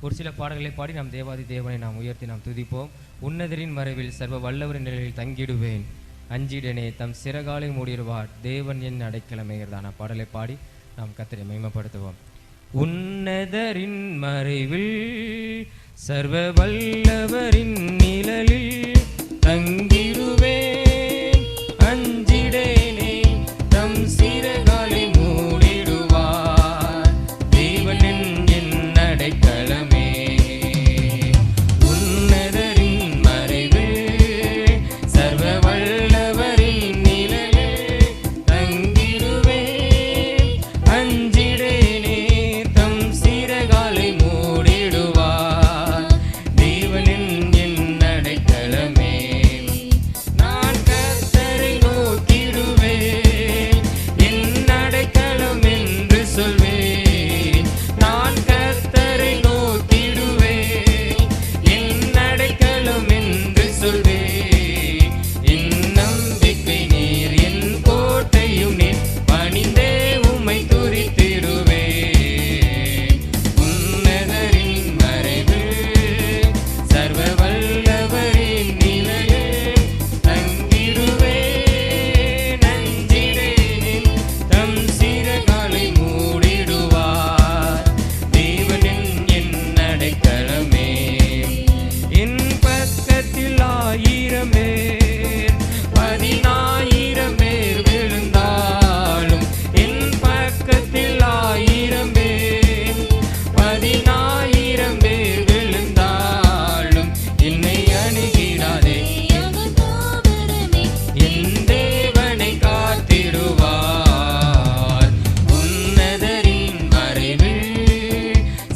ஒரு சில பாடல்களை பாடி நாம் தேவாதி தேவனை நாம் உயர்த்தி நாம் துதிப்போம். உன்னதரின் மறைவில் சர்வ வல்லவரின் நிலையில் தங்கிடுவேன், அஞ்சிடனே தம் சிறகாலை மூடிடுவார், தேவன் என் அடைக்கலமேகிறதான பாடலை பாடி நாம் கர்த்தரை மகிமைப்படுத்துவோம். உன்னதரின் மறைவில் சர்வ வல்லவரின் நிழலில் தங்கிடுவேன், அஞ்சிடேனே தம் சிறகாலை மூடிடுவார், தேவன் என் அடைக்கலமே. உன்னதரின் மறைவில் சர்வ வல்லவரின் நிழலில் தங்கிடுவேன், அஞ்சிடேனே தம் சிறகாலை மூடிடுவார், தேவன் என் அடைக்கலமே. நான் கர்த்தரை நோக்கிடுவேன், என் அடைக்கலம் என்று சொல்வேன். நான் கர்த்தரை நோக்கிடுவேன், என் அடைக்கலம் என்று சொல்வேன். என் நம்பிக்கை நீர், என் கோட்டையும் நீர், பணிந்தே உம்மை துதித்திடுவேன். உன்னதரின் மறைவில் சர்வ வல்லவரின் நிழலில் தங்கிடுவேன், அஞ்சிடேனே தம் சிறகாலை மூடிடுவார், தேவன் என் அடைக்கலமே. என் பக்கத்தில் 1000 பேர் 10,000 பேர் விழுந்தாலும், என் பக்கத்தில் 1000 பேர் 10,000 பேர் விழுந்தாலும் என்னை அணுகிடாதே, என் தேவனை காத்திடுவார். உன்னதரின் மறைவில்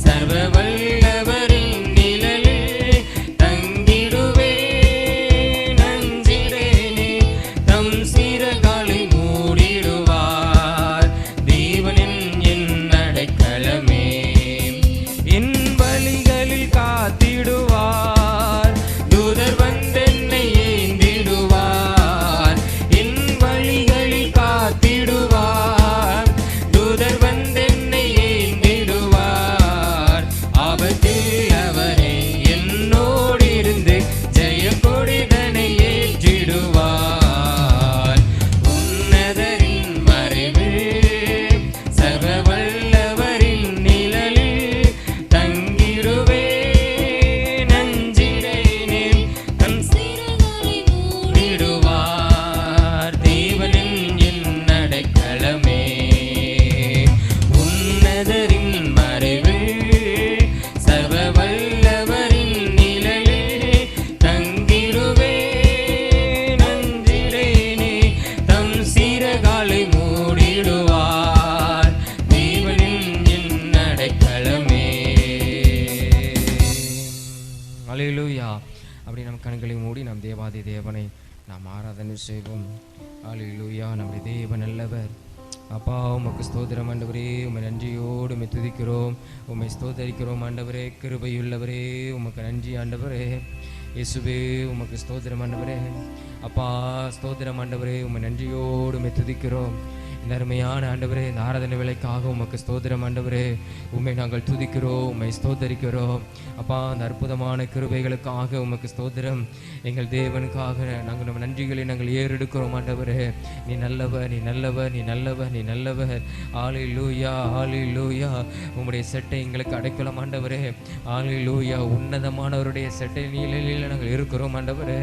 சர்வ வல்லவரின் நிழலில் தங்கிடுவேன், அஞ்சிடேனே தம் சிறகாலை மூடிடுவார், தேவன் என் அடைக்கலமே. என் வழிகளில் காத்திடுவார், தூதர் வந்தென்னை ஏந்திடுவார். என் வழிகளில் காத்திடுவார், தூதர் வந்தென்னை ஏந்திடுவார். ஆபத்தில் அவரே என்னோடு இருந்து ஜெய கொடிதனை ஏற்றிடுவார். உன்னதரின் மறைவில் சர்வ வல்லவரின் நிழலில் தங்கிடுவேன், அஞ்சிடேனே தம் சிறகாலை மூடிடுவார், தேவன் என் அடைக்கலமே. உன்னதரின் மறைவில் சர்வ வல்லவரின் நிழலில் தங்கிடுவேன், அஞ்சிடேனே தம் சிறகாலை மூடிடுவார், தேவன் என் அடைக்கலமே. அல்லேலூயா. அப்படி நம் கண்களை மூடி நாம் தேவாதி தேவனை நாம் ஆராதனை செய்வோம். அல்லேலூயா. நம்முடைய தேவன் நல்லவர். அப்பா, உமக்கு ஸ்தோத்திரம் ஆண்டவரே, உம்மை நன்றியோடு உம்மை துதிக்கிறோம், உம்மை ஸ்தோத்தரிக்கிறோம் ஆண்டவரே. கிருபையுள்ளவரே, உமக்கு நன்றி ஆண்டவரே. இயேசுவே, உமக்கு ஸ்தோத்திரம் ஆண்டவரே. அப்பா, ஸ்தோத்திரம் ஆண்டவரே, உம்மை நன்றியோடு உம்மை துதிக்கிறோம். இந்த அருமையான ஆண்டவரே, இந்த ஆராதனை வேலைக்காக உமக்கு ஸ்தோத்திரம் ஆண்டவரே. உம்மை நாங்கள் துதிக்கிறோம், உம்மை ஸ்தோத்தரிக்கிறோம். அப்பா, அந்த அற்புதமான கிருபைகளுக்காக உமக்கு ஸ்தோத்திரம். எங்கள் தேவனுக்காக நாங்கள் நம்ம நன்றிகளை நாங்கள் ஏறெடுக்கிறோம் ஆண்டவரே. நீ நல்லவர், நீ நல்லவர், நீ நல்லவர், நீ நல்லவர். ஹல்லேலூயா, ஹல்லேலூயா. உம்முடைய செட்டை எங்களுக்கு அடைக்கலம் ஆண்டவரே. ஹல்லேலூயா. உன்னதமானவருடைய செட்டை நீலையில் நாங்கள் இருக்கிறோம் ஆண்டவரே.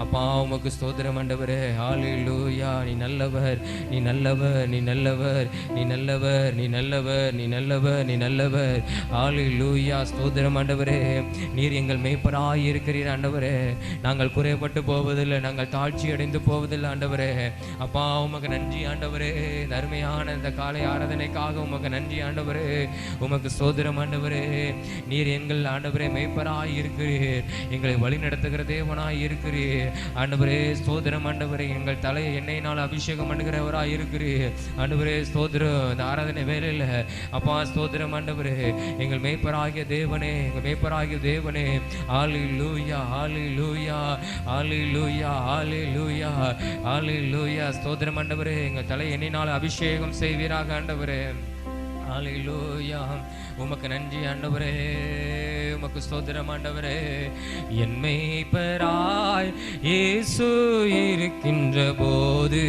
அப்பா, உமக்கு ஸ்தோத்திரம் ஆண்டவரே. ஹல்லேலூயா. நீ நல்லவர், நீ நல்லவர், நீ நல்லவர், நீ நல்லவர், நீ நல்லவர், நீ நல்லவர், நீ நல்லவர். ஹல்லேலூயா. ஸ்தோத்திரம் ஆண்டவரே. நீர் எங்கள் மேய்ப்பராய் இருக்கிறீர் ஆண்டவரே. நாங்கள் குறைபட்டு போவதில்லை, நாங்கள் தாழ்ச்சி அடைந்து போவதில்லை ஆண்டவரே. அப்பா, உமக்கு நன்றி ஆண்டவரே. இந்த அருமையான இந்த காலை ஆராதனைக்காக உமக்கு நன்றி ஆண்டவரே. உமக்கு ஸ்தோத்திரம் ஆண்டவரே. நீர் எங்கள் ஆண்டவரே மேய்ப்பராய் இருக்கிறீர், எங்களை வழி நடத்துகிற தேவனாய் இருக்கிறீர் ஆண்டவரே. ஸ்தோத்திரம் ஆண்டவரே. எங்கள் தலையை எண்ணெயினால் அபிஷேகம் பண்ணுகிறவராய் இருக்கிறீர் ஆண்டவரே. ஸ்தோத்திரம். இந்த ஆராதனை வேலையில் அப்பா ஸ்தோத்திரம் ஆண்டவரே. எங்கள் மேய்ப்பராகிய தேவனே, எங்கள் மேய்ப்பராகிய தேவனே. ஹல்லேலூயா, ஹல்லேலூயா, ஹல்லேலூயா, ஹல்லேலூயா, ஹல்லேலூயா. ஸ்தோத்திரம் ஆண்டவரே. எங்கள் தலை எண்ணினால் அபிஷேகம் செய்வீராக ஆண்டவரே. ஹல்லேலூயா. உமக்கு நன்றி ஆண்டவரே, உமக்கு ஸ்தோத்திரம் ஆண்டவரே. என் மேய்ப்பராய் இயேசு இருக்கின்ற போது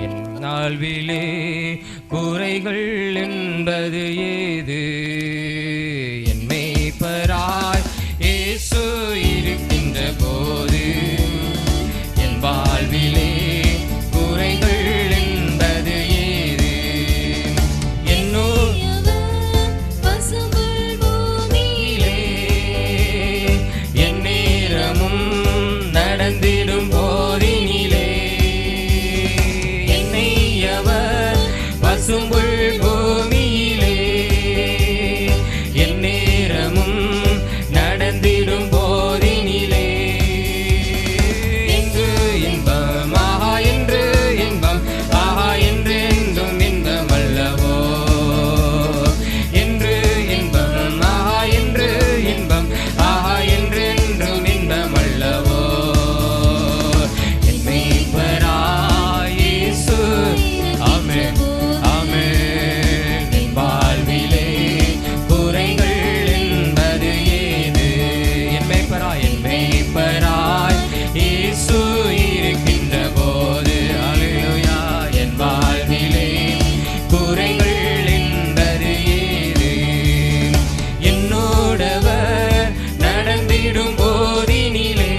என் வாழ்விலே குறைகள் என்பது ஏது? என் மேய்ப்பராய் இயேசு இருக்கின்ற போது என் வாழ்விலே குறைகள் என்பது ஏது? பசும்புல் பூமியிலே என் நேரமும் நடந்திடும் போதினிலே என்னை அவர் பசும்புல் பூமியிலே என் நேரமும் நடந்திடும் போதினிலே எங்கு இன்பம் ஆஹா என்று இன்பம் ஆஹா என்று என்றும் இன்பம் அல்லவோ, என்று இன்பம் ஆஹா என்று இன்பம் ஆஹா என்று என்றும் இன்பம் அல்லவோ. என் மேய்ப்பராய் இயேசு ஆமென் ஆமென். என் வாழ்விலே குறைகள் என்பது ஏது? என் மேய்ப்பராய் இயேசு இருக்கின்ற போது ஹல்லேலூயா என் வாழ்விலே குறைகள் என்பது ஏது? என்னோடவர் நடந்திடும் போதினிலே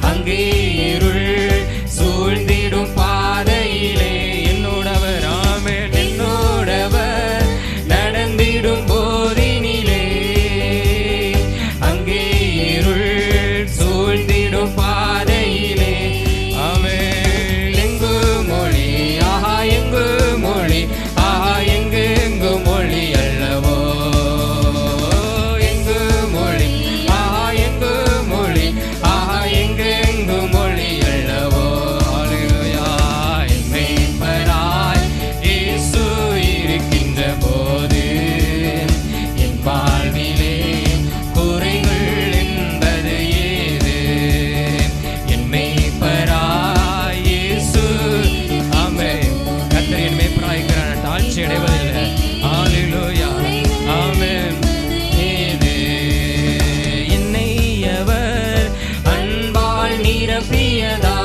அங்கே இருள் சூழ்ந்திடும் பாதையிலே என்னோடவர் ஆமென் என்னோடவர் நடந்திடும் போதினிலே அங்கே இருள் சூழ்ந்திடும் பாதையிலே ஆமென். எங்கு மொழி ஆஹா எங்கு மொழி ஆஹா எங்கு எங்கு மொழி அல்லவோ, எங்கு மொழி ஆஹா எங்கு மொழி ஆஹா எங்கு எங்கு மொழி அல்லவோ. ஹல்லேலூயா. என் மேய்ப்பராய் இயேசு இருக்கின்ற போது என் வாழ்விலே குறைகள் என்பது ஏது? என் மேய்ப்பராய் இயேசு ஆமென். கர்த்தர் என் மேய்ப்பராய் இருக்கிறார், தாழ்ச்சி அடைவதில்லை. ஹல்லேலூயா ஆமென். ஏது? என்னை அவர் அன்பால் நிரப்பியதால்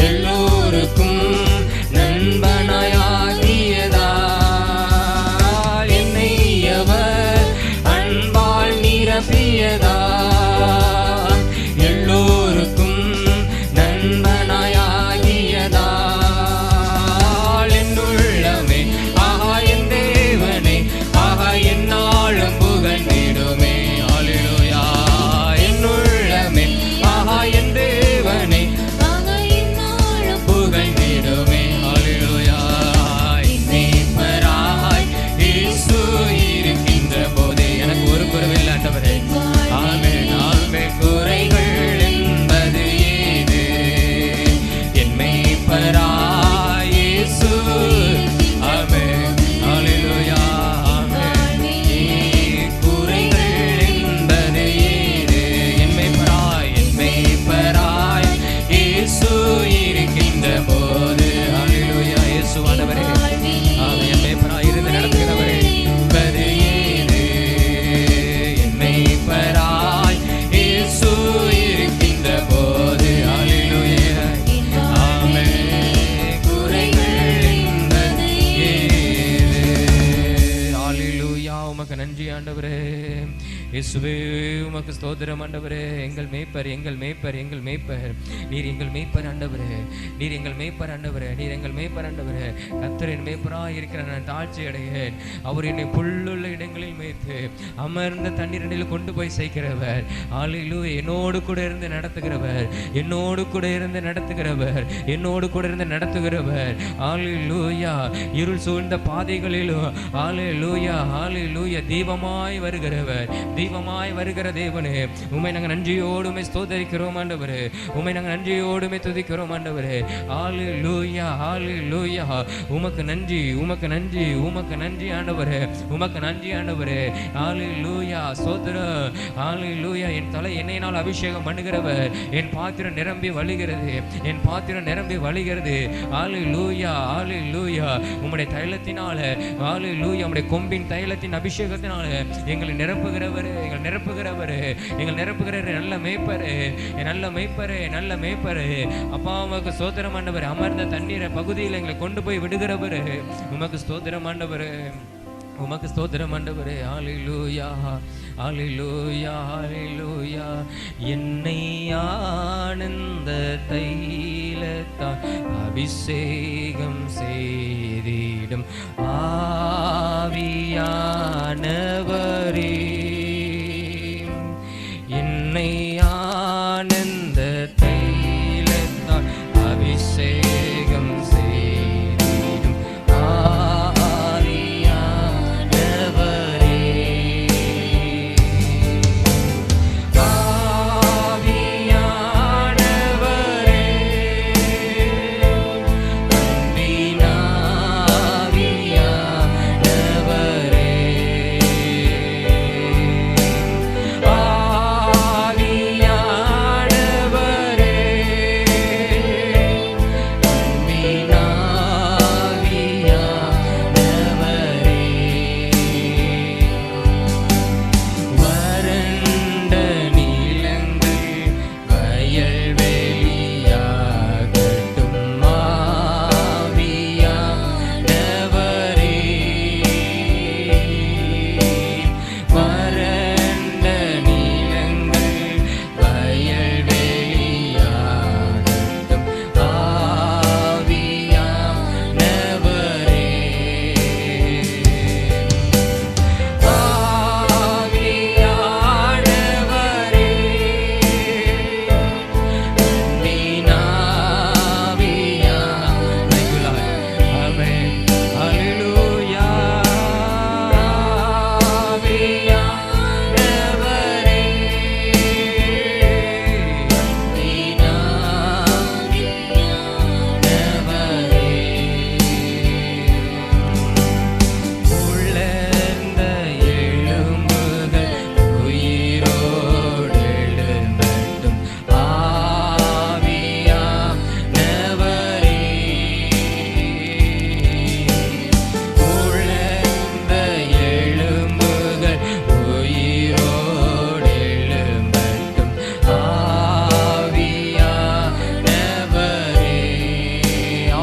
எல்லோருக்கும் நண்பனாயாகியதால் என்னை அவர் அன்பால் நிரப்பியதால் எல்லோருக்கும் நண்பனாயாகியதால் என் உள்ளமே ஆஹா என் தேவனே ஆஹா என்னாலும் புகழ்ந்திடுமே. ஹல்லேலூயா. என் உள்ளமே ஆஹா என் தேவனே புகழ்ந்திடுமே. ஹல்லேலூயா. என் மேய்ப்பராய் இயேசு இருக்கின்ற போதே எனக்கு ஒரு குறைவில்லை ஆண்டவரே. ஆமென் ஆமென். குறைகள் என்பது ஏது? என் மேய்ப்பராய் இயேசு ஆமென் ஹல்லேலூயா ஆமென். குறைகள் என்பது ஏது? என் மேய்ப்பராய் இயேசு இருக்கின்ற போது ஹல்லேலூயா. இயேசு ஆண்டவரே ஆமென். என் மேய்ப்பராய் இருந்து நடத்துகிறவரே என்பது ஏது? என் மேய்ப்பராய் இயேசு இருக்கின்ற போது ஹல்லேலூயா ஆமென். குறைகள் என்பது ஏது? ஹல்லேலூயா. உமக்கு நன்றி ஆண்டவரே. இயேசுவே உமக்கு ஸ்தோத்திரம் ஆண்டவரே. எங்கள் மேய்ப்பர் எங்கள் மேய்ப்பர் எங்கள் மேய்ப்பர் நீர் எங்கள் மேய்ப்பர் ஆண்டவரே. நீர் எங்கள் மேய்ப்பர் ஆண்டவரே. நீர் எங்கள் மேய்ப்பர் ஆண்டவரே. கர்த்தரின் மேய்ப்பராய் இருக்கிற நான் தாழ்ச்சி அடையேன். அவர் என்னை புல்லுள்ள இடங்களில் மேய்த்து அமர்ந்த தண்ணீரில் கொண்டு போய் சேர்க்கிறவர். ஹல்லேலூயா. என்னோடு கூட இருந்து நடத்துகிறவர், என்னோடு கூட இருந்து நடத்துகிறவர், என்னோடு கூட இருந்து நடத்துகிறவர். ஹல்லேலூயா. இருள் சூழ்ந்த பாதைகளிலும் ஹல்லேலூயா ஹல்லேலூயா தீபமாய் வருகிறவர், தெய்வமாய் வருகிற தேவனே, உம்மை நாங்கள் நன்றியோடுமே ஸ்தோத்தரிக்கிறோம் ஆண்டவரே. உம்மை நாங்கள் நன்றியோடுமே துதிக்கிறோம் ஆண்டவரே. ஹல்லேலூயா, ஹல்லேலூயா. உமக்கு நன்றி, உமக்கு நன்றி, உமக்கு நன்றி ஆண்டவரே, உமக்கு நன்றி ஆண்டவரே. ஹல்லேலூயா, ஸ்தோத்திரம். ஹல்லேலூயா. என் தலை எண்ணெயினால் அபிஷேகம் பண்ணுகிறவர், என் பாத்திரம் நிரம்பி வழிகிறது, என் பாத்திரம் நிரம்பி வழிகிறது. ஹல்லேலூயா, ஹல்லேலூயா. உம்முடைய தைலத்தினால, ஹல்லேலூயா, உம்முடைய கொம்பின் தைலத்தின் அபிஷேகத்தினால எங்களை நிரப்புகிறவர், எங்கள் நிரப்புகிறவர், எங்கள் நிரப்புகிறவர். நல்ல மேய்ப்பரு, நல்ல மேய்ப்பரு, நல்ல மேய்ப்பரு. அப்பா உமக்கு ஸ்தோத்திரம் ஆண்டவரே. அமர்ந்த தண்ணீரை பகுதியில் எங்களை கொண்டு போய் விடுகிறவர், உமக்கு ஸ்தோத்திரம் ஆண்டவரே, உமக்கு ஸ்தோத்திரம் ஆண்டவரே. ஹல்லேலூயா, ஹல்லேலூயா, ஹல்லேலூயா. என்னை ஆனந்த தைலத்தால் அபிஷேகம் செய்திடும் ஆவியானவரே, என்னை ஆனந்த தைலத்தால் அபிஷேகம் செய்திடும்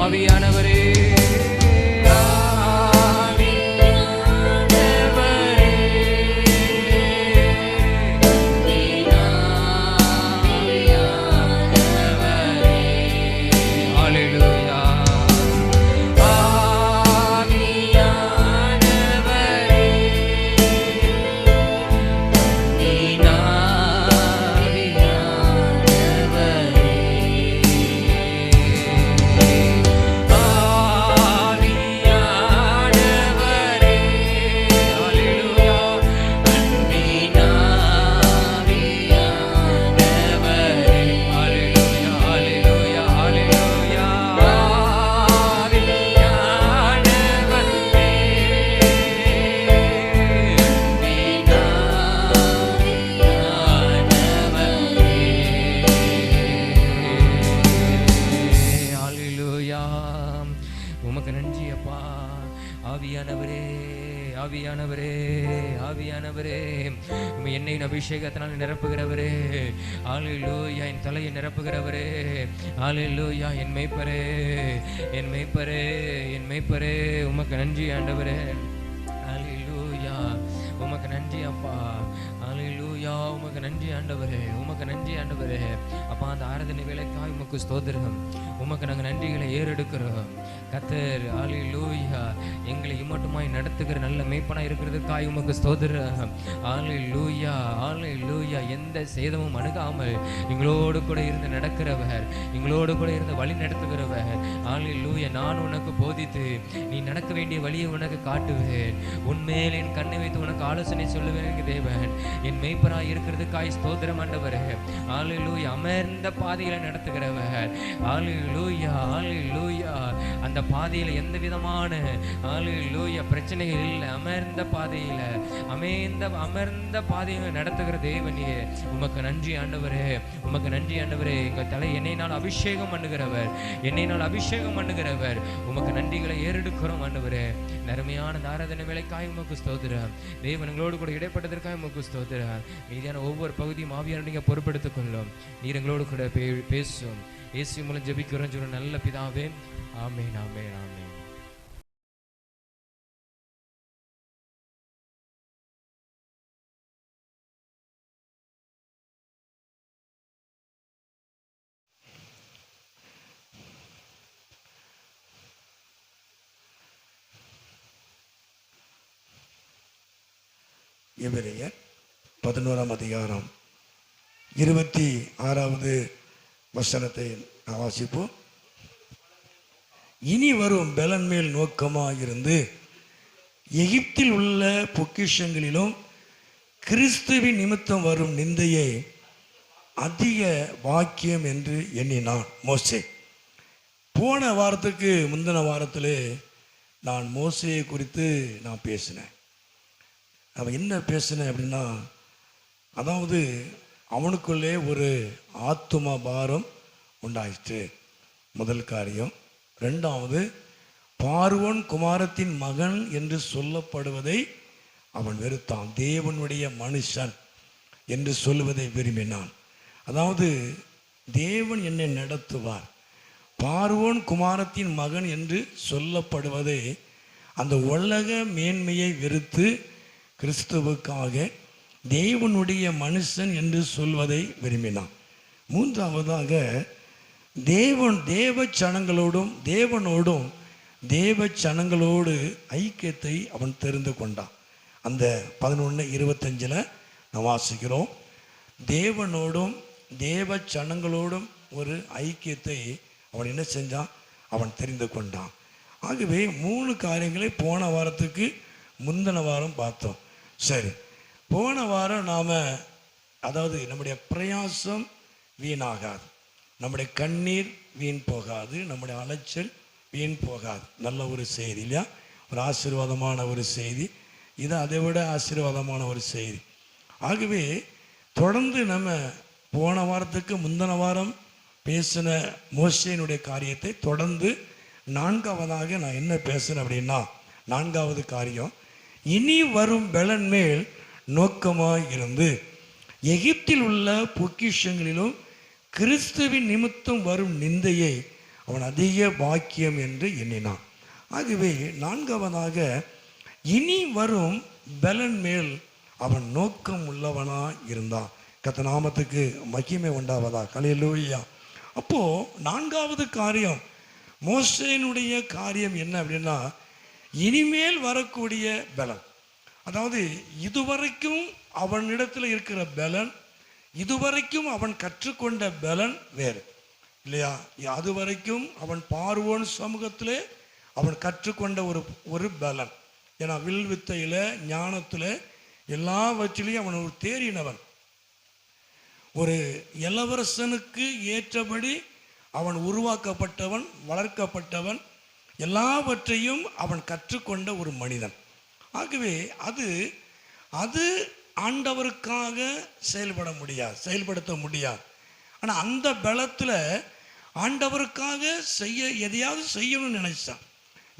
ஆவியானவரே, ஆவியானவரே, அன்பின் ஆவியானவரே, ஆவியானவரே, ஆவியானவரே, எண்ணெயின் அபிஷேகத்தினால் நிரப்புகிறவரே, ஹல்லேலூயா, என் தலையை நிரப்புகிறவரே, ஹல்லேலூயா, என் மேய்ப்பரே, என் மேய்ப்பரே, என் மேய்ப்பரே, உமக்கு நன்றி ஆண்டவரே, ஹல்லேலூயா, உமக்கு நன்றி அப்பா, ஹல்லேலூயா. அல்லேலூயா. உமக்கு நன்றி ஆண்டவரே, உமக்கு நன்றி ஆண்டவரே. அப்பா, அந்த ஆராதனை வேலைக்காய் உமக்கு ஸ்தோத்திரம். உமக்கு நாங்கள் நன்றிகளை ஏறெடுக்கிறோம் கர்த்தர். அல்லேலூயா. எங்களை இம்மட்டுமாய் நடத்துகிற நல்ல மேய்ப்பனாய் இருக்கிறதுக்காய் உமக்கு ஸ்தோத்திரம். அல்லேலூயா, அல்லேலூயா. எந்த சேதமும் அணுகாமல் எங்களோடு கூட இருந்து நடக்கிறவர், எங்களோடு கூட இருந்து வழி நடத்துகிறவர். அல்லேலூயா. நான் உனக்கு போதித்து நீ நடக்க வேண்டிய வழியை உனக்கு காட்டுவேன், உன்மேல் என் கண்ணை வைத்து உனக்கு ஆலோசனை சொல்லுவேன் தேவன். என் மேய்ப்பனாய் இருக்கிறதுக்காய் ஸ்தோத்திரம் ஆண்டவரே. அல்லேலூயா. அமர்ந்த பாதையில நடத்துகிறவர். அல்லேலூயா, அல்லேலூயா. அந்த பாதையில எந்த விதமான அல்லேலூயா பிரச்சனைகள் இல்லை. அமர்ந்த பாதையில அமர்ந்த பாதையில நடத்துகிற தேவனே, உமக்கு நன்றி ஆண்டவரே, உமக்கு நன்றி ஆண்டவரே. எங்கள் தலை என்னை நாள் அபிஷேகம் பண்ணுகிறவர், என்னை நாள் அபிஷேகம் பண்ணுகிறவர். உமக்கு நன்றிகளை ஏறெடுக்கிறோம் ஆண்டவரே. நறுமையான ஆராதனை வேலைக்காய் உமக்கு ஸ்தோத்திரம். தேவன் எங்களோடு கூட இடைப்பட்டதற்காக உமக்கு ஸ்தோத்திரம். மீதியான ஒவ்வொரு பகுதியும் ஆவியான நீங்க பொறுப்பெடுத்துக் கொள்ளும். நீர் எங்களோடு கூட பேசும். இயேசு மூலம் ஜெபிக்கிறோம் சொல்ற நல்ல பிதாவே. ஆமென், ஆமென், ஆமென். எபிரெயர் 11ஆம் அதிகாரம் 26வது வசனத்தை வாசிப்போம். இனி வரும் பலன் மேல் நோக்கமாயிருந்து எகிப்தில் உள்ள பொக்கிஷங்களிலும் கிறிஸ்துவின் நிமித்தம் வரும் நிந்தையை அதிக வாக்கியம் என்று எண்ணினான் மோசே. போன வாரத்துக்கு முந்தின வாரத்திலே நான் மோசையை குறித்து நான் பேசினேன். அவன் என்ன பேசினேன் அப்படின்னா, அதாவது அவனுக்குள்ளே ஒரு ஆத்தும பாரம் உண்டாயிற்று, முதல் காரியம். ரெண்டாவது, பார்வோன் குமாரத்தின் மகன் என்று சொல்லப்படுவதை அவன் வெறுத்தான். தேவனுடைய மனுஷன் என்று சொல்லுவதை விரும்பினான். அதாவது தேவன் என்னை நடத்துவார், பார்வோன் குமாரத்தின் மகன் என்று சொல்லப்படுவதை, அந்த உலக மேன்மையை வெறுத்து கிறிஸ்துவுக்காக தேவனுடைய மனுஷன் என்று சொல்வதை விரும்பினான். மூன்றாவதாக, தேவ சனங்களோடும் தேவனோடும் தேவ சனங்களோடு ஐக்கியத்தை அவன் தெரிந்து கொண்டான். அந்த 11:25 நாம் வாசிக்கிறோம். தேவனோடும் தேவ சனங்களோடும் ஒரு ஐக்கியத்தை அவன் என்ன செஞ்சான்? அவன் தெரிந்து கொண்டான். ஆகவே 3 காரியங்களை போன வாரத்துக்கு முந்தின வாரம் பார்த்தோம். சரி, போன வாரம் நாம் அதாவது நம்முடைய பிரயாசம் வீணாகாது, நம்முடைய கண்ணீர் வீண் போகாது, நம்முடைய அலைச்சல் வீண் போகாது. நல்ல ஒரு செய்தி இல்லையா? ஒரு ஆசீர்வாதமான ஒரு செய்தி இது. அதை விட ஆசீர்வாதமான ஒரு செய்தி. ஆகவே தொடர்ந்து நம்ம போன வாரத்துக்கு முந்தின வாரம் பேசின மோசேயினுடைய காரியத்தை தொடர்ந்து 4வதாக நான் என்ன பேசுகிறேன் அப்படின்னா, 4வது காரியம், இனி வரும் பலன் மேல் நோக்கமாய் இருந்து எகிப்தில் உள்ள பொக்கிஷங்களிலும் கிறிஸ்துவின் நிமித்தம் வரும் நிந்தையை அவன் அதிக பாக்கியம் என்று எண்ணினான். ஆகவே 4வதாக, இனி வரும் பலன் மேல் அவன் நோக்கம் உள்ளவனாய் இருந்தான். கர்த்தர் நாமத்துக்கு மகிமை உண்டாவதா. அல்லேலூயா. அப்போ 4வது காரியம், மோசேயினுடைய காரியம் என்ன அப்படின்னா, இனிமேல் வரக்கூடிய பலன். அதாவது இதுவரைக்கும் அவனிடத்தில் இருக்கிற பலன், இதுவரைக்கும் அவன் கற்றுக்கொண்ட பலன் வேறு இல்லையா? அதுவரைக்கும் அவன் பார்வோன் சமூகத்திலே அவன் கற்றுக்கொண்ட ஒரு பலன். ஏன்னா வில் வித்தையில், ஞானத்தில், எல்லாவற்றிலையும் அவன் ஒரு தேறினவன். ஒரு இளவரசனுக்கு ஏற்றபடி அவன் உருவாக்கப்பட்டவன், வளர்க்கப்பட்டவன், எல்லாவற்றையும் அவன் கற்றுக்கொண்ட ஒரு மனிதன். ஆகவே அது ஆண்டவருக்காக செயல்படுத்த முடியாது. ஆனால் அந்த பலத்தில் ஆண்டவருக்காக எதையாவது செய்யணும்னு நினைச்சான்,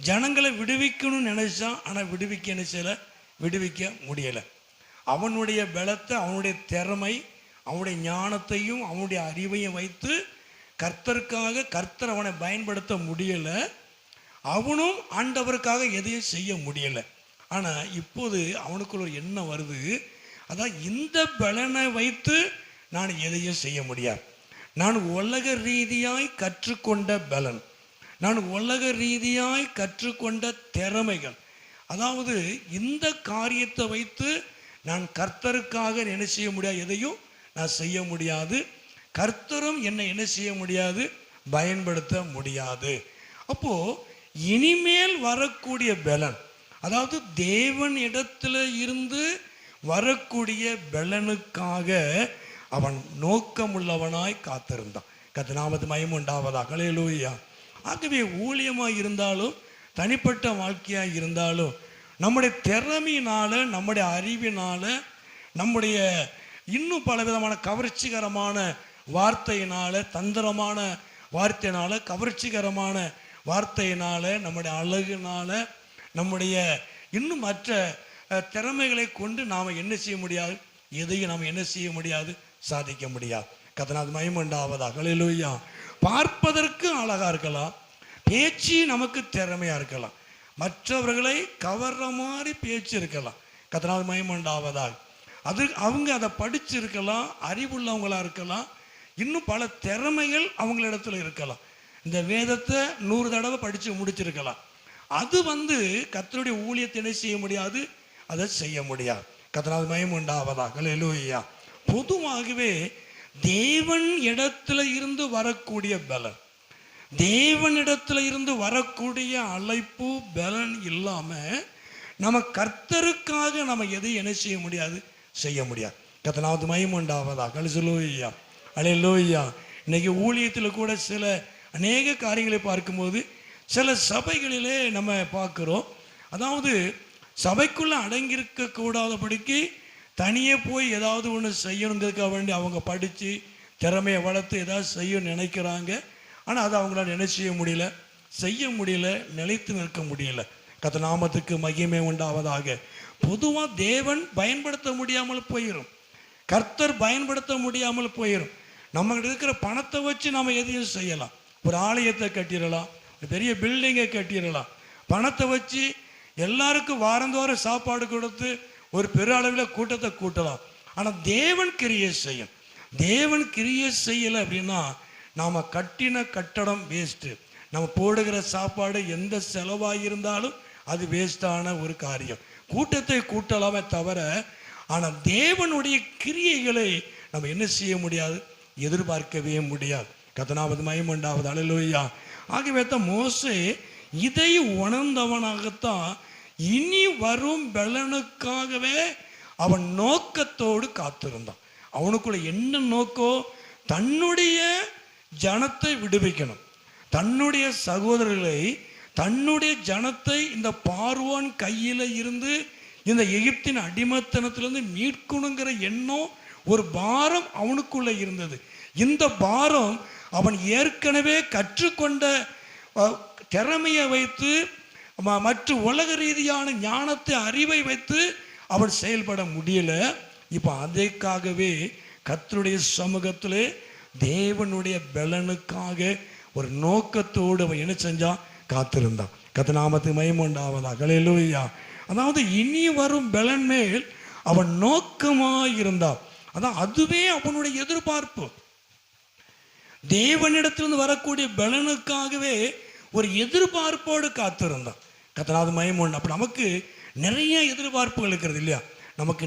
ஜனங்களை விடுவிக்கணும்னு நினைச்சான். ஆனால் விடுவிக்க முடியலை. அவனுடைய பலத்தை, அவனுடைய திறமை, அவனுடைய ஞானத்தையும் அவனுடைய அறிவையும் வைத்து கர்த்தர் அவனை பயன்படுத்த முடியலை. அவனும் ஆண்டவருக்காக எதையும் செய்ய முடியலை. ஆனால் இப்போது அவனுக்குள்ள ஒரு எண்ணம் வருது. அதான் இந்த பலனை வைத்து நான் எதையும் செய்ய முடியாது. நான் உலக ரீதியாய் கற்றுக்கொண்ட பலன், நான் உலக ரீதியாய் கற்றுக்கொண்ட திறமைகள், அதாவது இந்த காரியத்தை வைத்து நான் கர்த்தருக்காக என்ன செய்ய முடியாது, எதையும் நான் செய்ய முடியாது. கர்த்தரும் என்னை என்ன செய்ய முடியாது, பயன்படுத்த முடியாது. அப்போ இனிமேல் வரக்கூடிய பலன், அதாவது தேவன் இடத்துல இருந்து வரக்கூடிய பலனுக்காக அவன் நோக்கமுள்ளவனாய் காத்திருந்தான். கர்த்தர் நாமத்துக்கு மகிமை உண்டாவதாக. ஹல்லேலூயா. ஆகவே ஊழியமாக இருந்தாலும் தனிப்பட்ட வாழ்க்கையாக இருந்தாலும் நம்முடைய திறமையினால, நம்முடைய அறிவினால, நம்முடைய இன்னும் பல விதமான கவர்ச்சிகரமான வார்த்தையினால, தந்திரமான வார்த்தையினால, கவர்ச்சிகரமான வார்த்தையினால, நம்முடைய அழகுனால, நம்முடைய இன்னும் மற்ற திறமைகளை கொண்டு நாம் என்ன செய்ய முடியாது, எதையும் நாம் என்ன செய்ய முடியாது, சாதிக்க முடியாது. கர்த்தருக்கு மகிமை உண்டாவதாக. ஹல்லேலூயா. பார்ப்பதற்கு அழகா இருக்கலாம், பேச்சு நமக்கு திறமையா இருக்கலாம், மற்றவர்களை கவர்ற மாதிரி பேச்சு இருக்கலாம். கர்த்தருக்கு மகிமை உண்டாவதாக. அது அவங்க அதை படிச்சிருக்கலாம், அறிவுள்ளவங்களா இருக்கலாம், இன்னும் பல திறமைகள் அவங்களிடத்துல இருக்கலாம். இந்த வேதத்தை 100 தடவை படித்து முடிச்சிருக்கலாம். அது கர்த்தருடைய ஊழியத்தை செய்ய முடியாது, அதை செய்ய முடியாது. கர்த்தருக்கு மகிமை உண்டாவதாக. ஹல்லேலூயா. பொதுவாகவே தேவன் இடத்துல இருந்து வரக்கூடிய பலன், தேவனிடத்துல இருந்து வரக்கூடிய அழைப்பு பலன் இல்லாம நம்ம கர்த்தருக்காக நம்ம எதையும் என்ன செய்ய முடியாது, செய்ய முடியாது. கர்த்தருக்கு மகிமை உண்டாவதாக. ஹல்லேலூயா. ஹல்லேலூயா. இன்னைக்கு ஊழியத்தில் கூட சில அநேக காரியங்களை பார்க்கும்போது சில சபைகளிலே நம்ம பார்க்குறோம், அதாவது சபைக்குள்ளே அடங்கியிருக்க கூடாதபடிக்கு தனியே போய் ஏதாவது ஒன்று செய்யணுங்கிறதுக்காக வேண்டி அவங்க படித்து திறமையை வளர்த்து ஏதாவது செய்ய நினைக்கிறாங்க. ஆனால் அதை அவங்களால என்ன செய்ய முடியல, செய்ய முடியல, நிலைத்து நிற்க முடியல. கர்த்தர் நாமத்துக்கு மகிமை உண்டாவதாக. பொதுவாக தேவன் பயன்படுத்த முடியாமல் போயிடும், கர்த்தர் பயன்படுத்த முடியாமல் போயிடும். நம்மகிட்ட இருக்கிற பணத்தை வச்சு நம்ம எதையும் செய்யலாம், ஒரு ஆலயத்தை கட்டிடலாம், பெரிய பில்டிங்கை கட்டிடலாம். பணத்தை வச்சு எல்லாருக்கும் வாரந்தோறும் சாப்பாடு கொடுத்து ஒரு பெரிய அளவில் கூட்டத்தை கூட்டலாம். ஆனால் தேவன் கிரியை செய்யும். தேவன் கிரியை செய்யலை அப்படின்னா நாம் கட்டின கட்டடம் வேஸ்ட்டு, நம்ம போடுகிற சாப்பாடு எந்த செலவாக இருந்தாலும் அது வேஸ்டான ஒரு காரியம். கூட்டத்தை கூட்டலாமே தவிர, ஆனால் தேவனுடைய கிரியைகளை நம்ம என்ன செய்ய முடியாது, எதிர்பார்க்கவே முடியாது. கர்த்தருக்கு மகிமை உண்டாவது. ஹல்லேலூயா. ஆகவே தான் மோசே இதை உணர்ந்தவனாகத்தான் இனி வரும் பலனுக்காகவே அவன் நோக்கத்தோடு காத்திருந்தான். அவனுக்குள்ள என்ன நோக்கம், தன்னுடைய ஜனத்தை விடுவிக்கணும், தன்னுடைய சகோதரர்களை, தன்னுடைய ஜனத்தை இந்த பார்வோன் கையில் இருந்து இந்த எகிப்தின் அடிமைத்தனத்திலிருந்து மீட்கணுங்கிற எண்ணம், ஒரு பாரம் அவனுக்குள்ள இருந்தது. இந்த பாரம் அவன் ஏற்கனவே கற்றுக்கொண்ட திறமையை வைத்து, மற்ற உலக ரீதியான ஞானத்தை, அறிவை வைத்து அவன் செயல்பட முடியல. இப்போ அதற்காகவே கர்த்தருடைய சமூகத்திலே தேவனுடைய பலனுக்காக ஒரு நோக்கத்தோடு அவன் என்ன செஞ்சான், காத்திருந்தான். கர்த்தர் நாமத்துக்கு மகிமை உண்டாவதாக. ஹல்லேலூயா. அதாவது இனி வரும் பலன் மேல் அவன் நோக்கமாக இருந்தான். அதான் அதுவே அவனுடைய எதிர்பார்ப்பு. தேவனிடத்திலிருந்து வரக்கூடிய பலனுக்காகவே ஒரு எதிர்பார்ப்போடு காத்திருந்தான். கர்த்தருக்கு மகிமை உண்டு. அப்போ நமக்கு நிறைய எதிர்பார்ப்புகள் இருக்கிறது இல்லையா, நமக்கு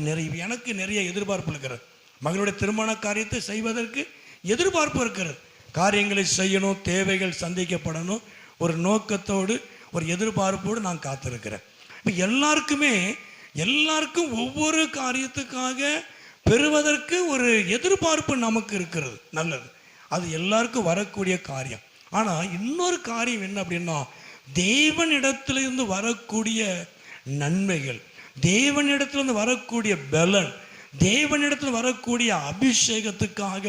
எனக்கு நிறைய எதிர்பார்ப்பு இருக்கிறது. மகளுடைய திருமண காரியத்தை செய்வதற்கு எதிர்பார்ப்பு இருக்கிறது, காரியங்களை செய்யணும், தேவைகள் சந்திக்கப்படணும், ஒரு நோக்கத்தோடு ஒரு எதிர்பார்ப்போடு நான் காத்திருக்கிறேன். இப்போ எல்லாருக்கும் ஒவ்வொரு காரியத்துக்காக பெறுவதற்கு ஒரு எதிர்பார்ப்பு நமக்கு இருக்கிறது, நல்லது, அது எல்லாருக்கும் வரக்கூடிய காரியம். ஆனால் இன்னொரு காரியம் என்ன அப்படின்னா, தேவனிடத்திலிருந்து வரக்கூடிய நன்மைகள், தேவனிடத்திலிருந்து வரக்கூடிய பலன், தேவனிடத்தில் வரக்கூடிய அபிஷேகத்துக்காக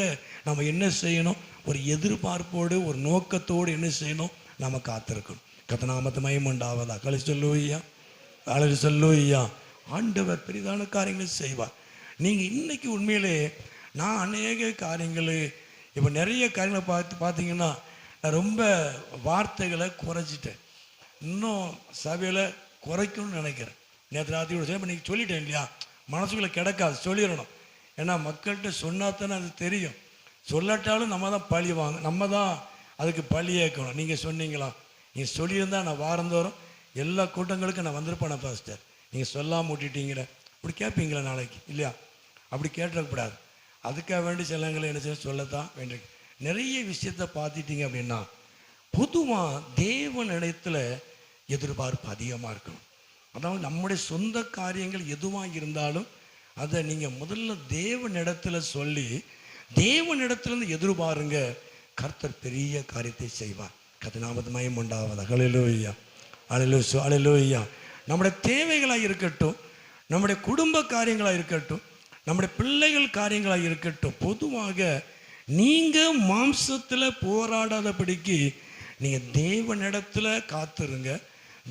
நம்ம என்ன செய்யணும், ஒரு எதிர்பார்ப்போடு ஒரு நோக்கத்தோடு என்ன செய்யணும், நம்ம காத்திருக்கணும். கர்த்தர் நாமத்துக்கு மகிமை உண்டாவதாக. ஹல்லேலூயா. ஹல்லேலூயா. ஆண்டவர் பெரிதான காரியங்களை செய்வார். நீங்கள் இன்னைக்கு உண்மையிலே நான் அநேக காரியங்கள், இப்போ நிறைய காரியங்களை பார்த்தீங்கன்னா நான் ரொம்ப வார்த்தைகளை குறைச்சிட்டேன், இன்னும் சபையில் குறைக்கணும்னு நினைக்கிறேன். நேற்று ராத்திரி கூட சரி, இப்போ நீங்கள் சொல்லிட்டேன் இல்லையா, மனசுக்குள்ளே கிடக்காது, சொல்லிடணும். ஏன்னா மக்கள்கிட்ட சொன்னா தானே அது தெரியும். சொல்லாட்டாலும் நம்ம தான் பழி வாங்க, நம்ம தான் அதுக்கு பழி ஏற்கணும். நீங்கள் சொன்னீங்களா, நீங்கள் சொல்லியிருந்தா நான் வாரந்தோறும் எல்லா கூட்டங்களுக்கும் நான் வந்திருப்பேன் பாஸ்டர், நீங்கள் சொல்லாமல் விட்டுட்டீங்களே அப்படி கேட்பீங்களா நாளைக்கு? இல்லையா? அப்படி கேட்டக்கூடாது. அதுக்காக வேண்டி சிலங்களை என்ன செய்ய சொல்லத்தான் வேண்டிய. நிறைய விஷயத்தை பார்த்துட்டீங்க அப்படின்னா பொதுவாக தேவன் இடத்துல எதிர்பார்ப்பு அதிகமாக இருக்கணும். அதாவது நம்முடைய சொந்த காரியங்கள் எதுவாக இருந்தாலும் அதை நீங்கள் முதல்ல தேவனிடத்துல சொல்லி தேவனிடத்துலேருந்து எதிர்பாருங்க. கர்த்தர் பெரிய காரியத்தை செய்வார். கர்த்தர் மகிமை உண்டாவதா. ஹல்லேலூயா, ஹல்லேலூயா, ஹல்லேலூயா. நம்முடைய தேவைகளாக இருக்கட்டும், நம்முடைய குடும்ப காரியங்களாக இருக்கட்டும், நம்முடைய பிள்ளைகள் காரியங்களாக இருக்கட்டும், பொதுவாக நீங்கள் மாம்சத்தில் போராடாதபடிக்கு நீங்கள் தேவனிடத்துல காத்துருங்க,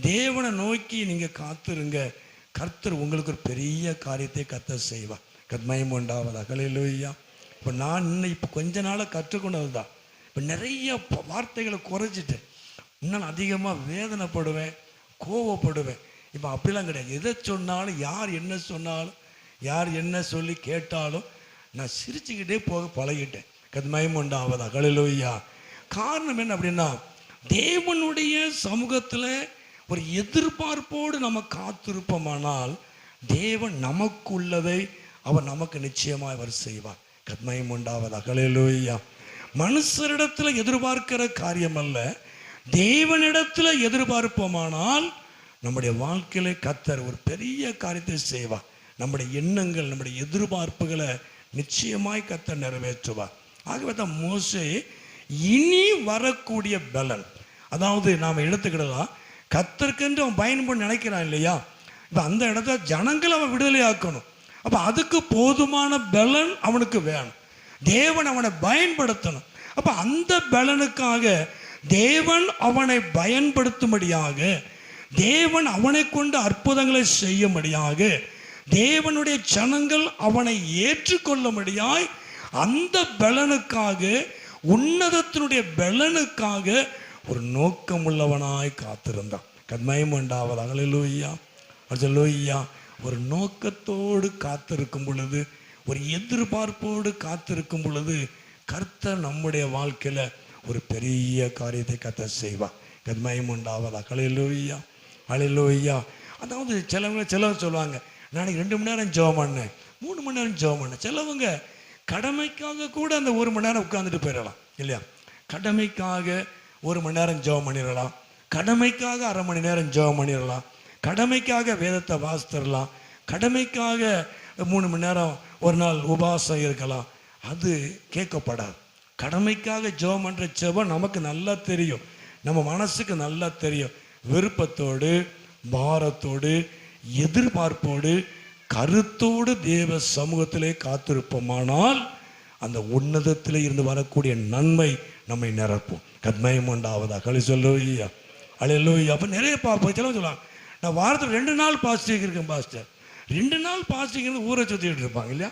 தேவனை நோக்கி நீங்கள் காத்துருங்க. கர்த்தர் உங்களுக்கு ஒரு பெரிய காரியத்தை கர்த்தர் செய்வார். மகிமை உண்டாவதா. ஹல்லேலூயா. இப்போ நான் இப்போ கொஞ்ச நாளாக கற்றுக்கொண்டது தான். இப்போ நிறைய வார்த்தைகளை குறைச்சிட்டேன். இன்னும் அதிகமாக வேதனைப்படுவேன், கோவப்படுவேன். இப்போ அப்படிலாம் கிடையாது. எதை சொன்னாலும், யார் என்ன சொன்னாலும், யார் என்ன சொல்லி கேட்டாலும் நான் சிரிச்சுக்கிட்டே போக பழகிட்டேன். மகிமை உண்டாவதா. ஹல்லேலூயா. காரணம் என்ன அப்படின்னா, தேவனுடைய சமூகத்தில் ஒரு எதிர்பார்ப்போடு நம்ம காத்திருப்போமானால் தேவன் நமக்கு உள்ளதை அவர் நமக்கு நிச்சயமாக அவர் செய்வார். மகிமை உண்டாவதா. ஹல்லேலூயா. மனுஷரிடத்தில் எதிர்பார்க்கிற காரியம் அல்ல, தேவனிடத்தில் எதிர்பார்ப்போமானால் நம்முடைய வாழ்க்கையில கர்த்தர் ஒரு பெரிய காரியத்தை செய்வார். நம்முடைய எண்ணங்கள், நம்முடைய எதிர்பார்ப்புகளை நிச்சயமாய் கர்த்தர் நிறைவேற்றுவார். ஆகவே தான் மோசே இனி வரக்கூடிய பலன், அதாவது நாம் எடுத்துக்கிடலாம், கர்த்தருக்கென்று அவன் பயன்பட நினைக்கிறான் இல்லையா? இப்போ அந்த இடத்துல ஜனங்களை அவன் விடுதலை ஆக்கணும். அப்போ அதுக்கு போதுமான பலன் அவனுக்கு வேணும். தேவன் அவனை பயன்படுத்தணும். அப்போ அந்த பலனுக்காக தேவன் அவனை பயன்படுத்தும்படியாக, தேவன் அவனை கொண்டு அற்புதங்களை செய்யும்படியாக, தேவனுடைய ஜனங்கள் அவனை ஏற்றுக்கொள்ளும்படியாய், அந்த பலனுக்காக, உன்னதத்தினுடைய பலனுக்காக ஒரு நோக்கம் உள்ளவனாய் காத்திருந்தான். மகிமை உண்டாவதாக. ஹல்லேலூயா, ஹல்லேலூயா. ஒரு நோக்கத்தோடு காத்திருக்கும் பொழுது, ஒரு எதிர்பார்ப்போடு காத்திருக்கும் பொழுது கர்த்தர் நம்முடைய வாழ்க்கையில ஒரு பெரிய காரியத்தை கர்த்தர் செய்வார். மகிமை உண்டாவதாக. ஹல்லேலூயா, ஹல்லேலூயா. அதாவது சிலவங்க சொல்லுவாங்க, நாளைக்கு 2 மணி நேரம் ஜெபம் பண்ணேன், 3 மணி நேரம் ஜெபம் பண்ணேன். சிலவங்க கடமைக்காக கூட அந்த 1 மணி நேரம் உட்காந்துட்டு போயிடலாம் இல்லையா? கடமைக்காக 1 மணி நேரம் ஜெபம் பண்ணிடலாம், கடமைக்காக அரை மணி நேரம் ஜெபம் பண்ணிடலாம், கடமைக்காக வேதத்தை வாசித்திடலாம், கடமைக்காக 3 மணி நேரம் ஒரு நாள் உபவாசம் இருக்கலாம். அது கேட்கப்படாது. கடமைக்காக ஜெபம் பண்ணுற ஜெபம் நமக்கு நல்லா தெரியும், நம்ம மனசுக்கு நல்லா தெரியும். விருப்பத்தோடு, பாரத்தோடு, எதிர்பார்ப்போடு, கருத்தோடு தேவ சமூகத்திலே காத்திருப்போமானால் அந்த உன்னதத்திலே இருந்து வரக்கூடிய நன்மை நம்மை நிரப்பும். மகிமை உண்டாவதா. ஹல்லேலூயா, ஹல்லேலூயா. அப்போ நிறைய பார்ப்போம். சிலவங்க சொல்லுவாங்க, நான் வாரத்தில் 2 நாள் பாஸ்டிங் இருக்கேன் பாஸ்டர். 2 நாள் பாஸ்டிங் ஊரை சுற்றிட்டு இருப்பாங்க இல்லையா?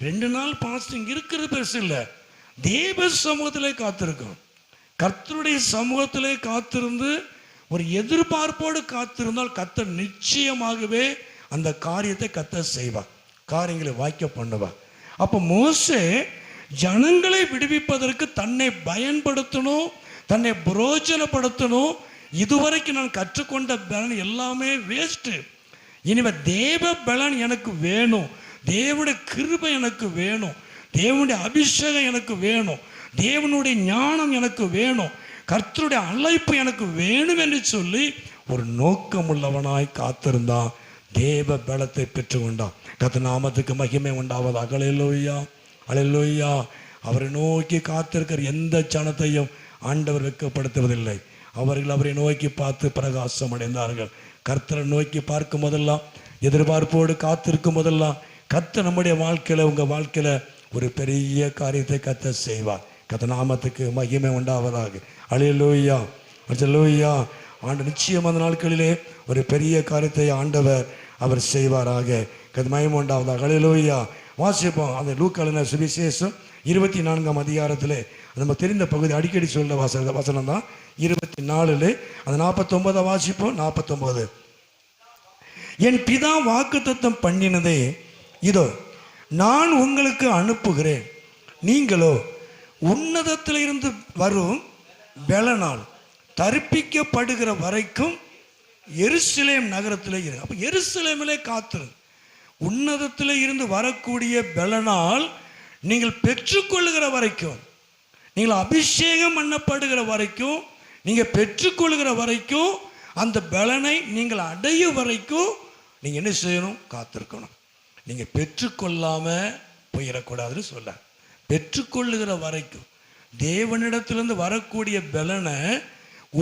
2 நாள் பாஸ்டிங் இருக்கிறது பெருசு இல்லை. தேவ சமூகத்திலே காத்திருக்கும், கர்த்தருடைய சமூகத்திலே காத்திருந்து ஒரு எதிர்பார்ப்போடு காத்திருந்தால் கர்த்தர் நிச்சயமாகவே அந்த காரியத்தை கர்த்தர் செய்வார், காரியங்களை வாய்க்க பண்ணுவார். அப்போ மோசே ஜனங்களை விடுவிப்பதற்கு தன்னை பயன்படுத்தணும், தன்னை பிரயோஜனப்படுத்தணும். இதுவரைக்கும் நான் கற்றுக்கொண்ட பலன் எல்லாமே வேஸ்ட்டு. இனிமே தேவ பலன் எனக்கு வேணும், தேவனுடைய கிருபை எனக்கு வேணும், தேவனுடைய அபிஷேகம் எனக்கு வேணும், தேவனுடைய ஞானம் எனக்கு வேணும், கர்த்தருடைய அழைப்பு எனக்கு வேணும் என்று சொல்லி ஒரு நோக்கம் உள்ளவனாய் காத்திருந்தான். தேவ பலத்தை பெற்றுக்கொண்டான். கர்த்தர் நாமத்துக்கு மகிமை உண்டாவதாக. ஹல்லேலூயா, ஹல்லேலூயா. அவரை நோக்கி காத்திருக்கிற எந்த ஜனத்தையும் ஆண்டவர் வெட்கப்படுத்துவதில்லை. அவர்கள் அவரை நோக்கி பார்த்து பிரகாசம் அடைந்தார்கள். கர்த்தரை நோக்கி பார்க்கும் போதெல்லாம், எதிர்பார்ப்போடு காத்திருக்கும் போதெல்லாம் கர்த்தர் நம்முடைய வாழ்க்கையில், உங்கள் வாழ்க்கையில் ஒரு பெரிய காரியத்தை கர்த்தர் செய்வார். கர்த்தர் நாமத்துக்கு மகிமை உண்டாவதாக. ஹல்லேலூயா, ஹல்லேலூயா. ஆண்டு நிச்சயம் அந்த நாட்களிலே ஒரு பெரிய காரியத்தை ஆண்டவர் அவர் செய்வாராக. கர்த்தர் மகிமை உண்டாவதாக. ஹல்லேலூயா. வாசிப்போம் அந்த லூக்கான சுவிசேஷம் 24ஆம் அதிகாரத்தில் நம்ம தெரிந்த பகுதி, அடிக்கடி சொல்ல வசனம் தான் 24. அந்த 49 வாசிப்போம். 49. என் பிதா வாக்குத்தத்தம் பண்ணினதை இதோ நான் உங்களுக்கு அனுப்புகிறேன், நீங்களோ உன்னதத்தில் இருந்து வரும் பெலனால் தரிப்பிக்கப்படுகிற வரைக்கும் எருசலேம் நகரத்தில் இரு. அப்போ எருசலேமிலே காத்திரு. உன்னதத்தில் இருந்து வரக்கூடிய பெலனால் நீங்கள் பெற்றுக்கொள்ளுகிற வரைக்கும், நீங்கள் அபிஷேகம் பண்ணப்படுகிற வரைக்கும், நீங்கள் பெற்றுக்கொள்கிற வரைக்கும், அந்த பலனை நீங்கள் அடைய வரைக்கும் நீங்கள் என்ன செய்யணும்? காத்திருக்கணும். நீங்கள் பெற்றுக்கொள்ளாமல் போயிடக்கூடாதுன்னு சொல்ல. பெற்றுக்கொள்ளுகிற வரைக்கும் தேவனிடத்திலிருந்து வரக்கூடிய பலனை,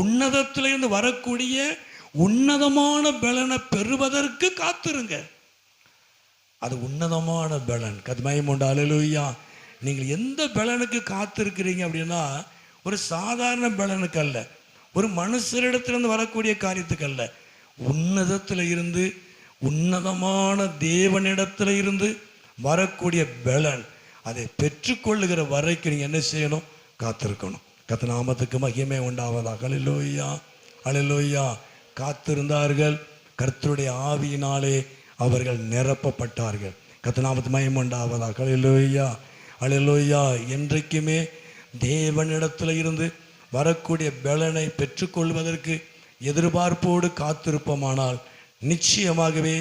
உன்னதத்திலிருந்து வரக்கூடிய உன்னதமான பலனை பெறுவதற்கு காத்திருங்க. அது உன்னதமான பலன். கத்மயம் உண்டு. அல்லேலூயா. நீங்கள் எந்த பலனுக்கு காத்திருக்கிறீங்க அப்படின்னா, ஒரு சாதாரண பலனுக்கு அல்ல, ஒரு மனுஷரிடத்திலிருந்து வரக்கூடிய காரியத்துக்கு அல்ல, உன்னதத்தில் இருந்து உன்னதமான தேவனிடத்தில் இருந்து வரக்கூடிய பலன். அதை பெற்றுக்கொள்ளுகிற வரைக்கும் நீங்கள் என்ன செய்யணும்? காத்திருக்கணும். கர்த்தர் நாமத்துக்கு மகிமை உண்டாவதாக. அல்லேலூயா, அல்லேலூயா. காத்திருந்தார்கள், கர்த்தருடைய ஆவியினாலே அவர்கள் நிரப்பப்பட்டார்கள். கர்த்தர் நாமத்துக்கு மகிமை உண்டாவதாக. அல்லேலூயா, அல்லேலூயா. என்றைக்குமே தேவனிடத்தில் இருந்து வரக்கூடிய பலனை பெற்றுக்கொள்வதற்கு எதிர்பார்ப்போடு காத்திருப்போமானால் நிச்சயமாகவே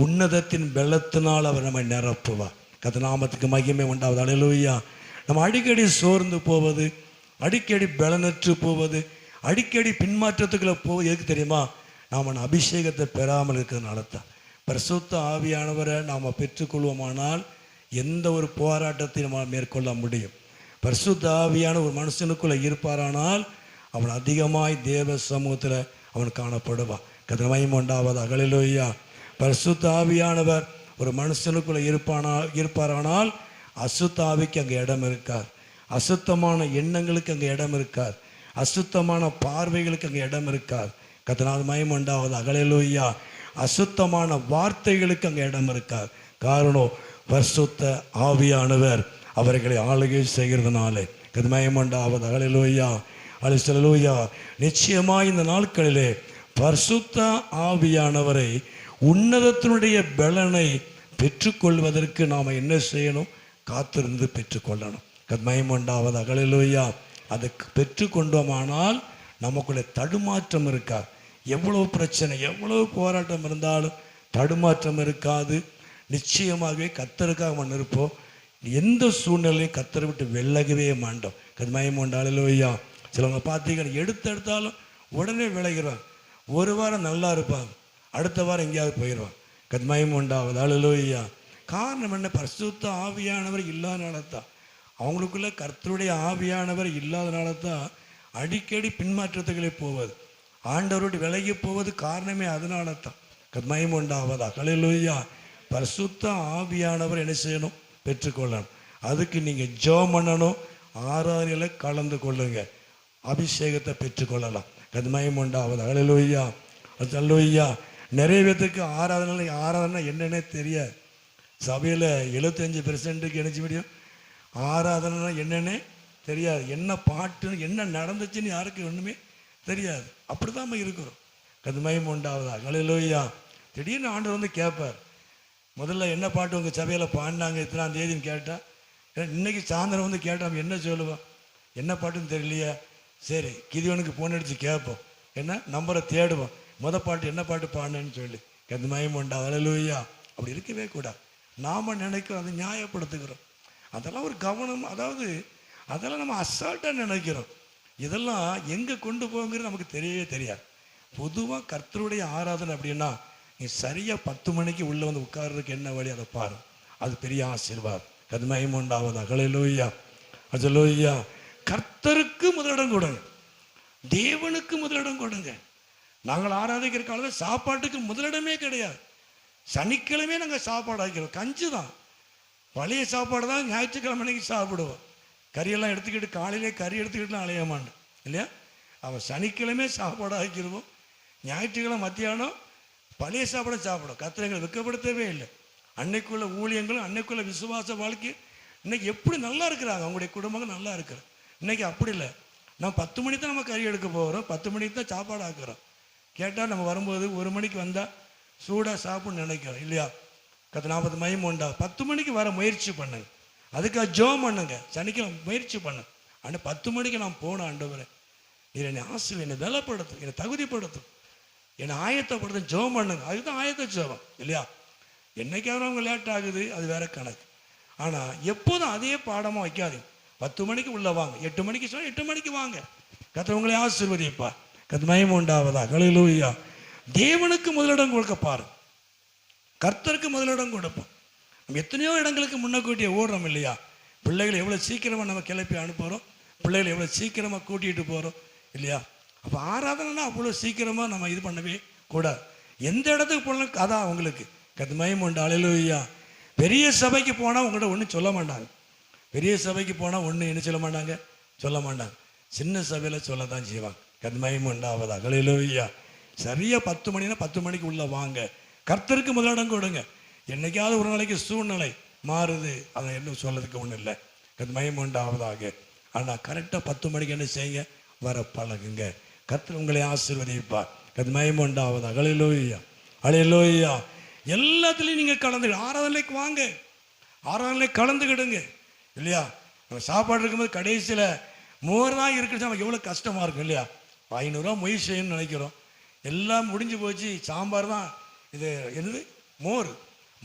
உன்னதத்தின் பலத்தினால் அவர் நம்மை நிரப்புவார். கர்த்தர் நாமத்துக்கு மகிமை உண்டாவது. அல்லேலூயா. நம்ம அடிக்கடி சோர்ந்து போவது, அடிக்கடி பலனற்று போவது, அடிக்கடி பின்மாற்றத்துக்குள்ள போவது எதுக்கு தெரியுமா? நாம் அபிஷேகத்தை பெறாமல் இருக்கிறதுனால தான். பரிசுத்த ஆவியானவரை நாம் பெற்றுக்கொள்வோமானால் எந்த ஒரு போராட்டத்தையும் நம்ம மேற்கொள்ள முடியும். பரிசுத்த ஆவியான ஒரு மனுஷனுக்குள்ளே இருப்பாரானால் அவன் அதிகமாய் தேவ சமூகத்தில் அவன் காணப்படுவான். கர்த்தர் மகிமை உண்டாவதாக. அல்லேலூயா. பரிசுத்த ஆவியானவர் ஒரு மனுஷனுக்குள்ளே இருப்பாரானால் அசுத்த ஆவிக்கு அங்கே இடம் இருக்கார், அசுத்தமான எண்ணங்களுக்கு அங்கே இடம் இருக்கார், அசுத்தமான பார்வைகளுக்கு அங்கே இடம் இருக்கார். கர்த்தர் மகிமை உண்டாவதாக. அல்லேலூயா. அசுத்தமான வார்த்தைகளுக்கு அங்கே இடம் இருக்கார். காரணம், பரிசுத்த ஆவியானவர் அவர்களை ஆளுகை செய்கிறதுனாலே. கர்த்தர் மகிமை உண்டாவதாக. அல்லேலூயா, அல்லேலூயா. நிச்சயமாக இந்த நாட்களிலே பரிசுத்த ஆவியானவரை, உன்னதத்தினுடைய பலனை பெற்றுக்கொள்வதற்கு நாம் என்ன செய்யணும்? காத்திருந்து பெற்றுக்கொள்ளணும். கர்த்தர் மகிமை உண்டாவதாக. அல்லேலூயா. அதை பெற்றுக்கொண்டோமானால் நமக்குள்ளே தடுமாற்றம் இருக்காது. எவ்வளவு பிரச்சனை, எவ்வளவு போராட்டம் இருந்தாலும் தடுமாற்றம் இருக்காது. நிச்சயமாகவே கர்த்தருக்காக நம்ம இருப்போம். எந்த சூழ்நிலையும் கர்த்தரை விட்டு விலகவே மாட்டோம். கர்த்தர் மகிமை உண்டு. அல்லேலூயா. சிலவங்க பார்த்தீங்கன்னா எடுத்தாலும் உடனே விலகிறாங்க. ஒரு வாரம் நல்லா இருப்பாங்க, அடுத்த வாரம் எங்கேயாவது போயிடுவாங்க. கர்த்தர் மகிமை உண்டாவது. அல்லேலூயா. காரணம் என்ன? பரிசுத்த ஆவியானவர் இல்லாதனால தான். அவங்களுக்குள்ள கர்த்தருடைய ஆவியானவர் இல்லாதனால தான் அடிக்கடி பின்மாற்றத்துக்களே போவது, ஆண்டவரோடு விலகி போவது. காரணமே அதனால தான். கர்த்தர் மகிமை உண்டாவதாக. அல்லேலூயா. பரிசுத்த ஆவியானவர் என்ன செய்யணும்? பெற்றுக்கொள்ளணும். அதுக்கு நீங்கள் ஜெபம் பண்ணணும், ஆராதனையில் கலந்து கொள்ளுங்க, அபிஷேகத்தை பெற்றுக்கொள்ளலாம். கர்த்தர் மகிமை உண்டாவதாக. அல்லேலூயா, அல்லேலூயா. நிறைய பேத்துக்கு ஆராதனை என்னன்னே தெரியாது. சபையில் 75% நினைச்ச முடியும் ஆராதனை என்னன்னே தெரியாது. என்ன பாட்டுன்னு, என்ன நடந்துச்சுன்னு யாருக்கு ஒன்றுமே தெரியாது. அப்படி தான் நம்ம இருக்கிறோம். கர்த்தர் மகிமை உண்டாவதாக. அல்லேலூயா. திடீர்னு ஆண்டவர் வந்து கேட்பார், முதல்ல என்ன பாட்டு உங்கள் சபையில் பாடினாங்க இத்தனாம் தேதின்னு கேட்டால், இன்னைக்கு சாயந்தரம் வந்து கேட்டால் என்ன சொல்லுவோம்? என்ன பாட்டுன்னு தெரியலையா? சரி, கிதியோனுக்கு ஃபோன் அடித்து கேட்போம், என்ன நம்பரை தேடுவோம், பாட்டு என்ன பாட்டு பாடினேன்னு சொல்லி. கர்த்தர் மகிமை உண்டாவதாக. அல்லேலூயா. அப்படி இருக்கவே கூடாது. நாம் நினைக்கிறோம், அதை நியாயப்படுத்துகிறோம். அதெல்லாம் ஒரு கவனம், அதாவது அதெல்லாம் நம்ம அசால்ட்டாக நினைக்கிறோம். இதெல்லாம் எங்கே கொண்டு போங்கிறது நமக்கு தெரியவே தெரியாது. பொதுவாக கர்த்தருடைய ஆராதனை அப்படின்னா, நீ சரியாக 10 மணிக்கு உள்ளே வந்து உட்கார்றதுக்கு என்ன வழி அதை பாரு, அது பெரிய ஆசீர்வாதம். கர்த்தர் மகிமை உண்டாவதாக. அல்லேலூயா, அல்லேலூயா. கர்த்தருக்கு முதலிடம் கொடுங்க, தேவனுக்கு முதலிடம் கொடுங்க. நாங்கள் ஆராதிக்கிற காலத்தில் சாப்பாட்டுக்கு முதலிடமே கிடையாது. சனிக்கிழமையே நாங்கள் சாப்பாடு ஆக்கிறோம், கஞ்சி தான், பழைய சாப்பாடு தான். ஞாயிற்றுக்கிழமை அன்னைக்கு சாப்பிடுவோம். கறியெல்லாம் எடுத்துக்கிட்டு காலையிலே கறி எடுத்துக்கிட்டுலாம் அலைய மாட்டோம் இல்லையா? அவன் சனிக்கிழமை சாப்பாடு ஆக்கிடுவோம், ஞாயிற்றுக்கிழமை மத்தியானம் பழைய சாப்பாடை சாப்பிடும். கர்த்தர் எங்களை வெட்கப்படுத்தவே இல்லை. அன்னைக்குள்ள ஊழியங்களும் அன்னைக்குள்ள விசுவாச வாழ்க்கை இன்னைக்கு எப்படி நல்லா இருக்கிறாங்க, அவங்களுடைய குடும்பங்கள் நல்லா இருக்கிறோம். இன்னைக்கு அப்படி இல்லை. நம்ம 10 மணிக்கு தான் நம்ம கறி எடுக்க போகிறோம், 10 மணிக்கு தான் சாப்பாடு ஆக்குறோம். கேட்டால் நம்ம வரும்போது 1 மணிக்கு வந்தால் சூடாக சாப்பிட்னு நினைக்கிறோம் இல்லையா? கர்த்தர் மகிமை உண்டா. 10 மணிக்கு வர முயற்சி பண்ணுங்க. அதுக்காக ஜெபம் பண்ணுங்க. சனிக்கிழமை முயற்சி பண்ணுங்க. ஆனால் 10 மணிக்கு நான் போன ஆண்டவரே, நீர் என்னை ஆசீர்வதி, என்னை பலப்படுத்தும், என்னை தகுதிப்படுத்தும், என்னை ஆயத்தப்படுத்தும். ஜெபம் பண்ணுங்க. அதுதான் ஆயத்த ஜெபம் இல்லையா? என்னைக்காவது அவங்க லேட் ஆகுது, அது வேற கணக்கு. ஆனால் எப்போதும் அதே பாடமாக வைக்காதீங்க. 10 மணிக்கு உள்ள வாங்க, 8 மணிக்கு சொன்னால் 8 மணிக்கு வாங்க. கர்த்தர் உங்களை ஆசீர்வதிப்பா. கர்த்தர் மகிமை உண்டாவதா. ஹல்லேலூயா. தேவனுக்கு முதலிடம் கொடுக்க பாரு, கர்த்தருக்கு முதலிடம் கொடுப்போம். நம்ம எத்தனையோ இடங்களுக்கு முன்னக்கூட்டியே ஓடுறோம் இல்லையா? பிள்ளைகளை எவ்வளோ சீக்கிரமாக நம்ம கிளப்பி அனுப்புகிறோம், பிள்ளைகளை எவ்வளோ சீக்கிரமாக கூட்டிகிட்டு போகிறோம் இல்லையா? அப்போ ஆராதனைனா அவ்வளோ சீக்கிரமாக நம்ம இது பண்ணவே கூடாது. எந்த இடத்துக்கு போனாலும் அதான் அவங்களுக்கு கர்த்தர் மகிமை உண்டு. ஹல்லேலூயா. பெரிய சபைக்கு போனால் உங்கள்கிட்ட ஒன்றும் சொல்ல மாட்டாங்க. பெரிய சபைக்கு போனால் ஒன்றும் என்ன சொல்ல மாட்டாங்க, சொல்ல மாட்டாங்க. சின்ன சபையில் சொல்ல தான் செய்வாங்க. கர்த்தர் மகிமை உண்டாவதா. ஹல்லேலூயா. சரியாக 10 மணினா 10 மணிக்கு உள்ளே வாங்க. கர்த்தருக்கு முதலிடம் கொடுங்க. என்னைக்காவது ஒரு நாளைக்கு சூழ்நிலை மாறுது, அதை என்ன சொல்றதுக்கு ஒன்றும் இல்லை. கர்த்தர் மகிமை உண்டாவதாக. ஆனால் கரெக்டாக 10 மணிக்கு என்ன செய்யுங்க, வர பழகுங்க. கர்த்தர் உங்களை ஆசீர்வதிப்பார். கர்த்தர் மகிமை உண்டாவதாக. ஹல்லேலூயா. ஹல்லேலூயா. எல்லாத்துலேயும் நீங்கள் கலந்து ஆராதனைக்கு வாங்க, ஆராதனை கலந்துக்கிடுங்க இல்லையா? நம்ம சாப்பாடு இருக்கும்போது கடைசியில் மோர் தான் இருக்குன்னு நமக்கு எவ்வளோ கஷ்டமாக இருக்கும் இல்லையா? 500 ரூபா மொய் செய்யணும்னு நினைக்கிறோம், எல்லாம் முடிஞ்சு போச்சு, சாம்பார் தான் இது என்னது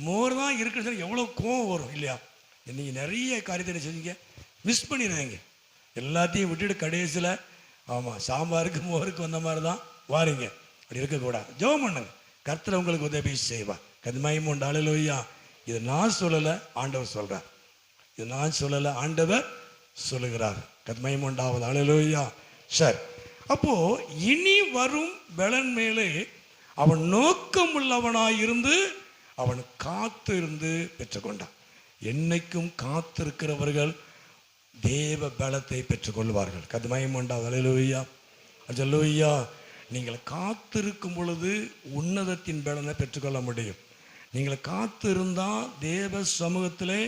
மோர் தான் இருக்குன்னு எவ்வளோ கோவம் வரும் இல்லையா? நீங்கள் நிறைய காரியத்தை செஞ்சீங்க, மிஸ் பண்ணிடுறீங்க. எல்லாத்தையும் விட்டுட்டு கடைசியில் ஆமாம் சாம்பாருக்கு மோருக்கு வந்த மாதிரி தான் வாரீங்க. அப்படி இருக்கக்கூடாது. ஜெபம் பண்ணுங்க. கர்த்தர் உங்களுக்கு உதவி செய்வா. கர்த்தர் மகிமை உண்டு. ஹல்லேலூயா. இது நான் சொல்லலை, ஆண்டவர் சொல்கிறார். இது நான் சொல்லலை, ஆண்டவர் சொல்லுகிறார். கர்த்தர் மகிமை உண்டாவது. ஹல்லேலூயா. சரி, அப்போ இனி வரும் பலன் மேலே அவன் நோக்கம் உள்ளவனாயிருந்து அவன் காத்து இருந்து பெற்றுக்கொண்டான். என்னைக்கும் காத்திருக்கிறவர்கள் தேவ பலத்தை பெற்றுக்கொள்வார்கள். கர்த்தர் மகிமை உண்டாவது. ஹல்லேலூயா. ஹல்லேலூயா. நீங்கள் காத்திருக்கும் பொழுது உன்னதத்தின் பலனை பெற்றுக்கொள்ள முடியும். நீங்கள் காத்திருந்தால் தேவ சமூகத்திலே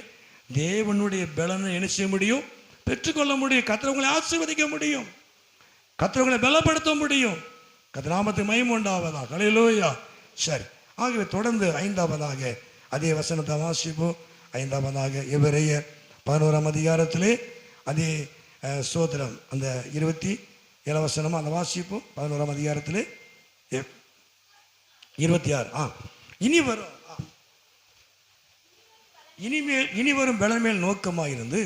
தேவனுடைய பலனை என்ன செய்ய முடியும், பெற்றுக்கொள்ள முடியும். கர்த்தர் உங்களை ஆசீர்வதிக்க முடியும், கர்த்தர் உங்களை பலப்படுத்த முடியும். கர்த்தர் நாமத்துக்கு மகிமை உண்டாவதாக. ஹல்லேலூயா. சரி, ஆகவே தொடர்ந்து 5ஆவதாக அதே வசனத்தை வாசிப்போம். 5ஆவதாக எபிரேயர் 11ஆம் அதிகாரத்திலே அதே ஸ்தோத்திரம் அந்த 27 வசனம் அந்த வாசிப்போம். 11ஆம் அதிகாரத்திலே 26. இனி வரும் பலன் மேல் நோக்கமாயிருந்து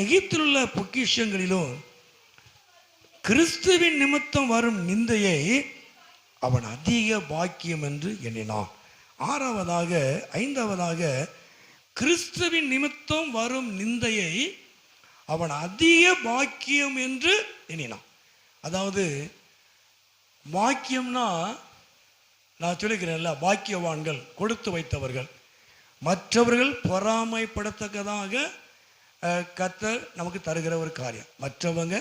எகிப்திலுள்ள பொக்கிஷங்களிலும் கிறிஸ்துவின் நிமித்தம் வரும் நிந்தையை அவன் அதிக பாக்கியம் என்று எண்ணினான். 5ஆவதாக கிறிஸ்துவின் நிமித்தம் வரும் நிந்தையை அவன் அதிக பாக்கியம் என்று எண்ணினான். அதாவது பாக்கியம்னா நான் சொல்லிக்கிறேன்ல, பாக்கியவான்கள், கொடுத்து வைத்தவர்கள், மற்றவர்கள் பொறாமைப்படத்தக்கதாக கர்த்தர் நமக்கு தருகிற ஒரு காரியம். மற்றவங்க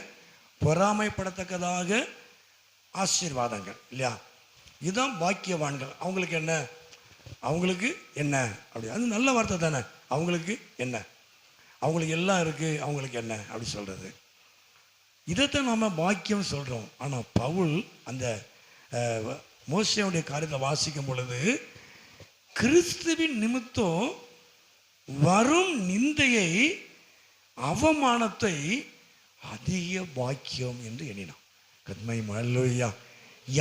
பொறாமைப்படத்தக்கதாக ஆசீர்வாதங்கள் இல்லையா? இதுதான் பாக்கியவான்கள். அவங்களுக்கு என்ன அப்படி, அது நல்ல வார்த்தை தானே. அவங்களுக்கு என்ன, அவங்களுக்கு எல்லாம் இருக்கு, அவங்களுக்கு என்ன அப்படி சொல்றது, இதைத்தான் நாம பாக்கியம் சொல்றோம். ஆனால் பவுல் அந்த மோசேயுடைய காரியத்தை வாசிக்கும் பொழுது கிறிஸ்துவின் நிமித்தம் வரும் நிந்தையை, அவமானத்தை அதிக பாக்கியம் என்று எண்ணினான். கர்த்தர் ஹல்லேலூயா.